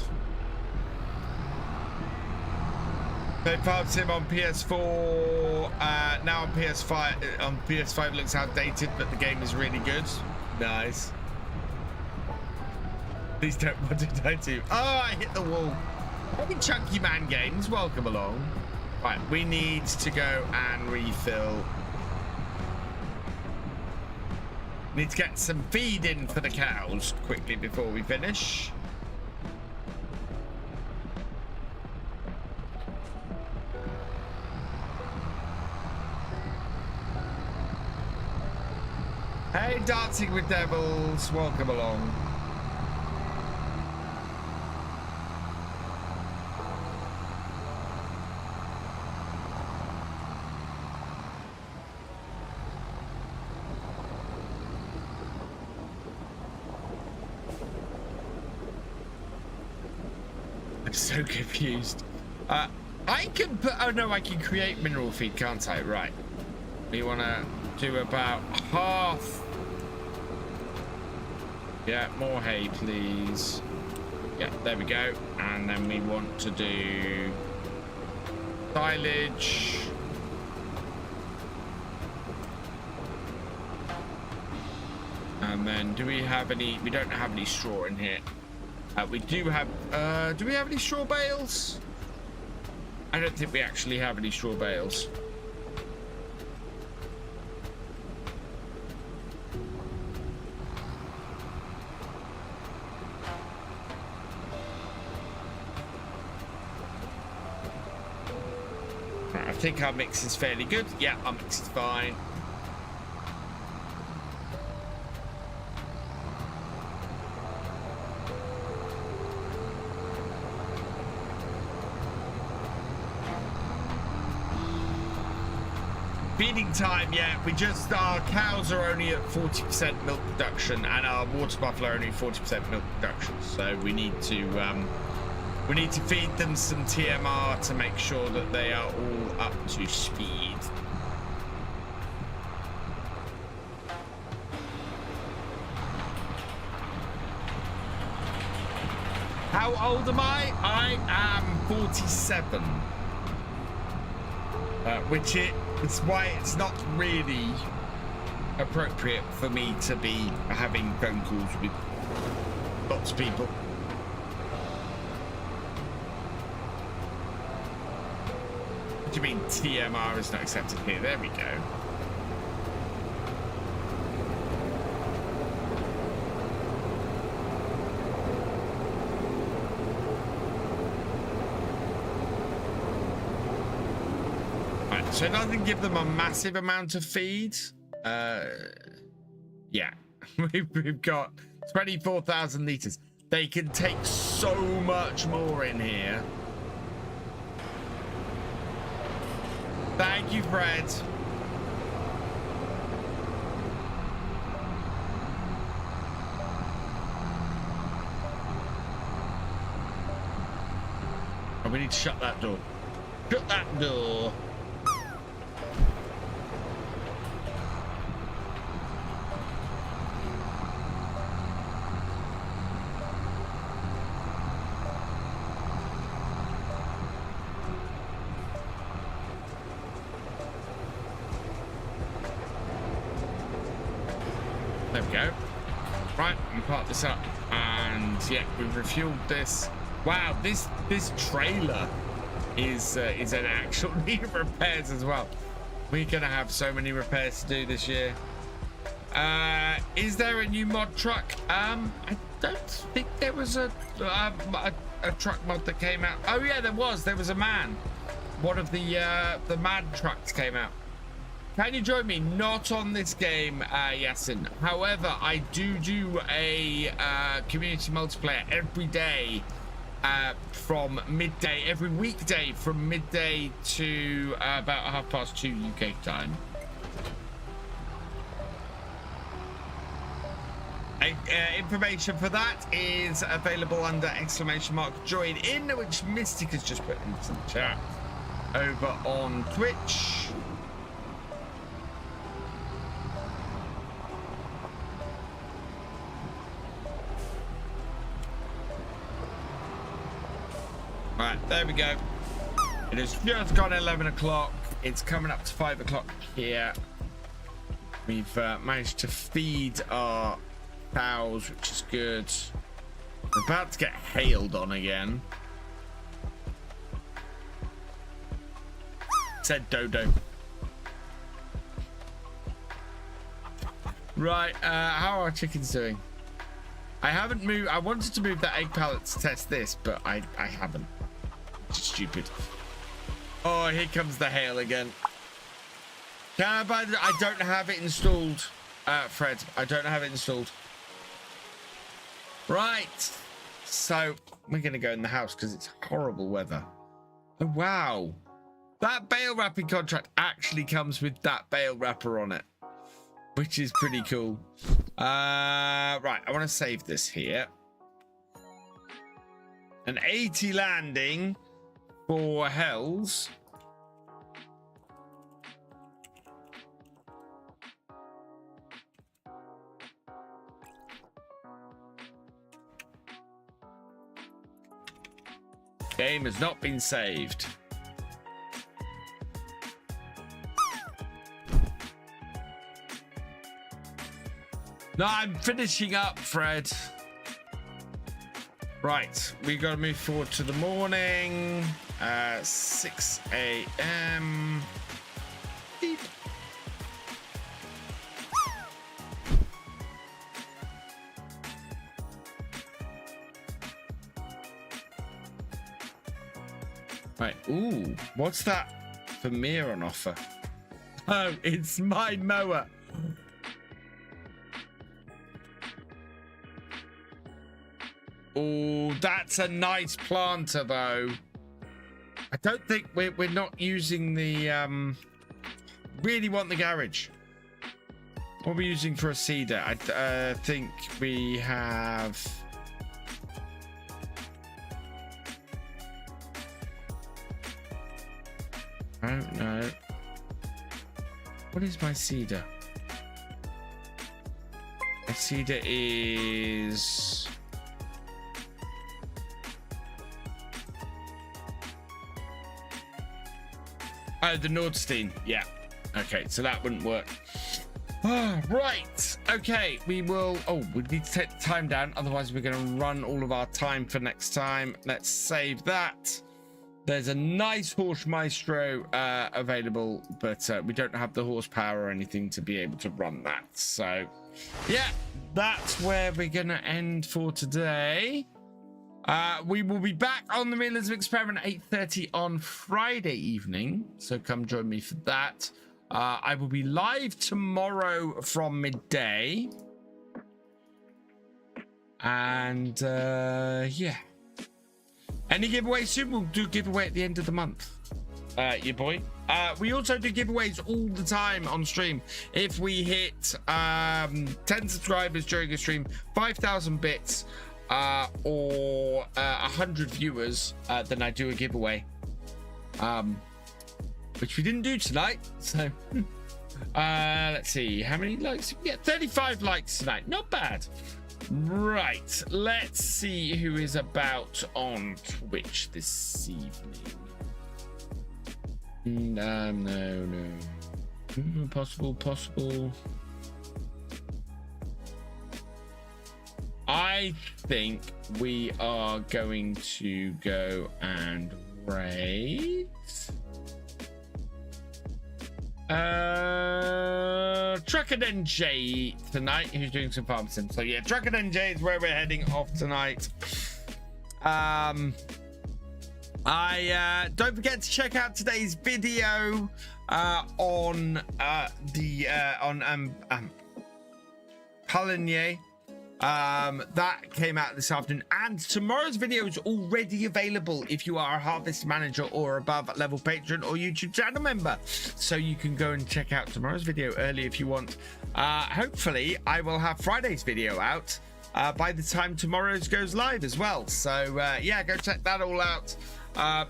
They farmed him on PS4, now on PS5. On PS5 looks outdated, but the game is really good. Nice. Please don't. What did I do? Oh, I hit the wall. Hey, Chunky Man Games, welcome along. Right, we need to go and refill. Need to get some feed in for the cows quickly before we finish. Hey, Dancing with Devils, welcome along. I'm so confused. I can put, oh no, I can create mineral feed, can't I? Right. We want to do about half. Yeah, more hay, please. Yeah, there we go. And then we want to do silage. And then do we have any? We don't have any straw in here. We do have, do we have any straw bales? I don't think we actually have any straw bales. Right, I think our mix is fairly good. Yeah, our mix is fine. Feeding time, yeah, our cows are only at 40% milk production and our water buffalo are only 40% milk production. So we need to feed them some TMR to make sure that they are all up to speed. How old am I? I am 47. Which it's why it's not really appropriate for me to be having phone calls with lots of people. What do you mean TMR is not accepted here? There we go. So it doesn't give them a massive amount of feed. Yeah, we've got 24,000 litres. They can take so much more in here. Thank you, Fred. And we need to shut that door. Shut that door. There we go. Right, we park this up, and yeah, we've refueled this. Wow, this trailer is an actual need of repairs as well. We're gonna have so many repairs to do this year. Is there a new mod truck? I don't think there was a truck mod that came out. Oh yeah, there was a man. One of the mad trucks came out. Can you join me? Not on this game, Yasin. However, I do a community multiplayer every day from midday, every weekday from midday to about 2:30 UK time. Information for that is available under !join in, which Mystic has just put into the chat over on Twitch. Right, there we go. It has just gone 11 o'clock. It's coming up to 5 o'clock here. We've managed to feed our cows, which is good. We're about to get hailed on again. Said Dodo. Right, how are our chickens doing? I haven't moved. I wanted to move that egg pallet to test this, but I haven't. Stupid. Oh, here comes the hail again. Can I buy the... I don't have it installed, Fred. I don't have it installed. Right. So we're going to go in the house because it's horrible weather. Oh, wow. That bale wrapping contract actually comes with that bale wrapper on it, which is pretty cool. Right. I want to save this here. An 80 landing for Hells. Game has not been saved. No, I'm finishing up, Fred. Right, we got to move forward to the morning. 6 a.m. Beep. Right, ooh, what's that Vermeer on offer? Oh, it's my mower. Oh, that's a nice planter, though. I don't think we're not using the really want the garage. What are we using for a seeder? I think we have I don't know. What is my seeder? My seeder is oh, the Nordstein. Yeah. Okay, so that wouldn't work. Right. Okay, we will... Oh, we need to take the time down. Otherwise, we're going to run all of our time for next time. Let's save that. There's a nice horse maestro available, but we don't have the horsepower or anything to be able to run that. So, yeah, that's where we're going to end for today. We will be back on the Realism Experiment at 8:30 on Friday evening, so come join me for that. I will be live tomorrow from midday, and yeah, any giveaway soon. We'll do a giveaway at the end of the month, your boy. We also do giveaways all the time on stream. If we hit 10 subscribers during a stream, 5,000 bits, or 100 viewers, then I do a giveaway. Which we didn't do tonight. So let's see. How many likes did we get? 35 likes tonight. Not bad. Right. Let's see who is about on Twitch this evening. No. Possible. I think we are going to go and raid Trucker-NJ tonight, who's doing some farm sim. So yeah, Trucker-NJ is where we're heading off tonight. Don't forget to check out today's video on Cavalier. That came out this afternoon, and tomorrow's video is already available if you are a Harvest Manager or above level patron or YouTube channel member, so you can go and check out tomorrow's video early if you want. Hopefully I will have Friday's video out by the time tomorrow's goes live as well, so yeah, go check that all out.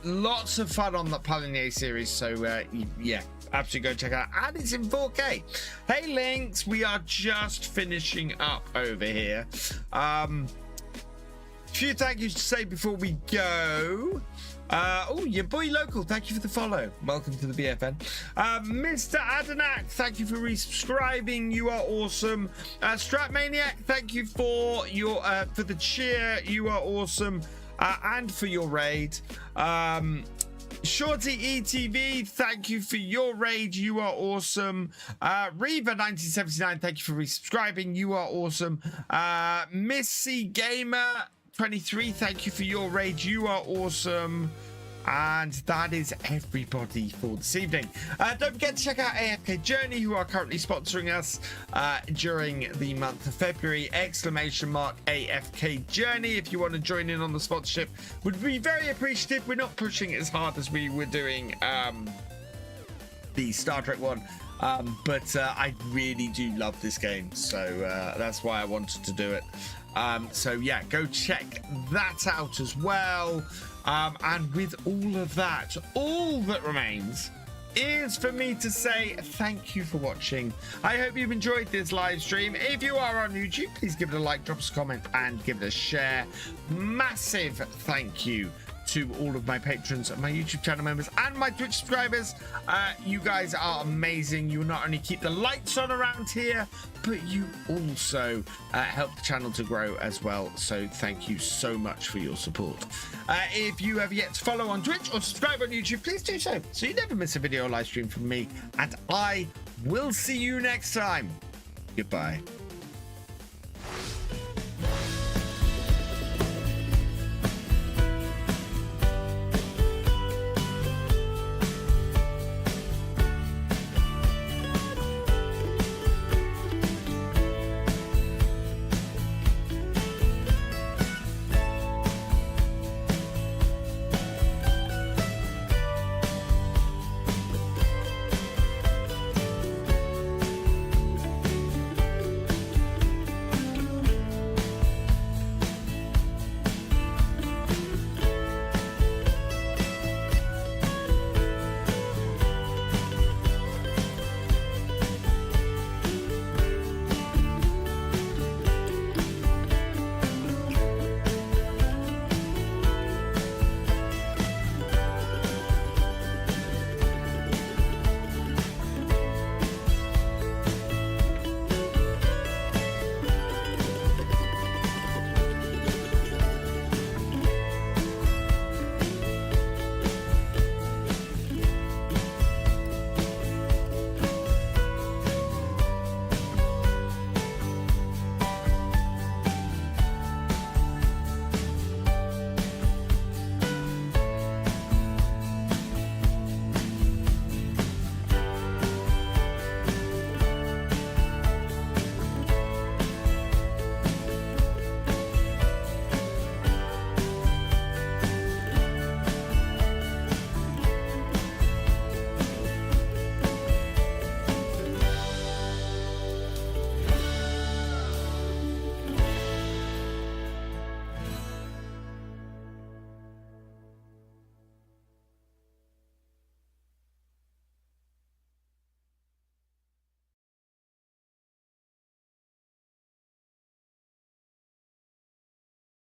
Lots of fun on the Cavalier series, so yeah, absolutely go check it out, and it's in 4K. Hey Lynx, we are just finishing up over here. Few thank yous to say before we go. Oh, your boy Local, thank you for the follow. Welcome to the BFN. Mr. Adanak, thank you for resubscribing. You are awesome. Stratmaniac, thank you for your for the cheer. You are awesome. And for your raid. Shorty ETV, thank you for your raid. You are awesome. Reva1979, thank you for resubscribing. You are awesome. Missy Gamer 23, thank you for your raid. You are awesome. And that is everybody for this evening. Don't forget to check out AFK Journey, who are currently sponsoring us during the month of February. !AFK Journey. If you want to join in on the sponsorship, would be very appreciative. We're not pushing it as hard as we were doing the Star Trek one. But I really do love this game, so that's why I wanted to do it. So yeah, go check that out as well. And with all of that, all that remains is for me to say thank you for watching. I hope you've enjoyed this live stream. If you are on YouTube, please give it a like, drop us a comment, and give it a share. Massive thank you to all of my patrons, my YouTube channel members, and my Twitch subscribers. You guys are amazing. You not only keep the lights on around here, but you also help the channel to grow as well. So thank you so much for your support. If you have yet to follow on Twitch or subscribe on YouTube, please do so you never miss a video or live stream from me. And I will see you next time. Goodbye.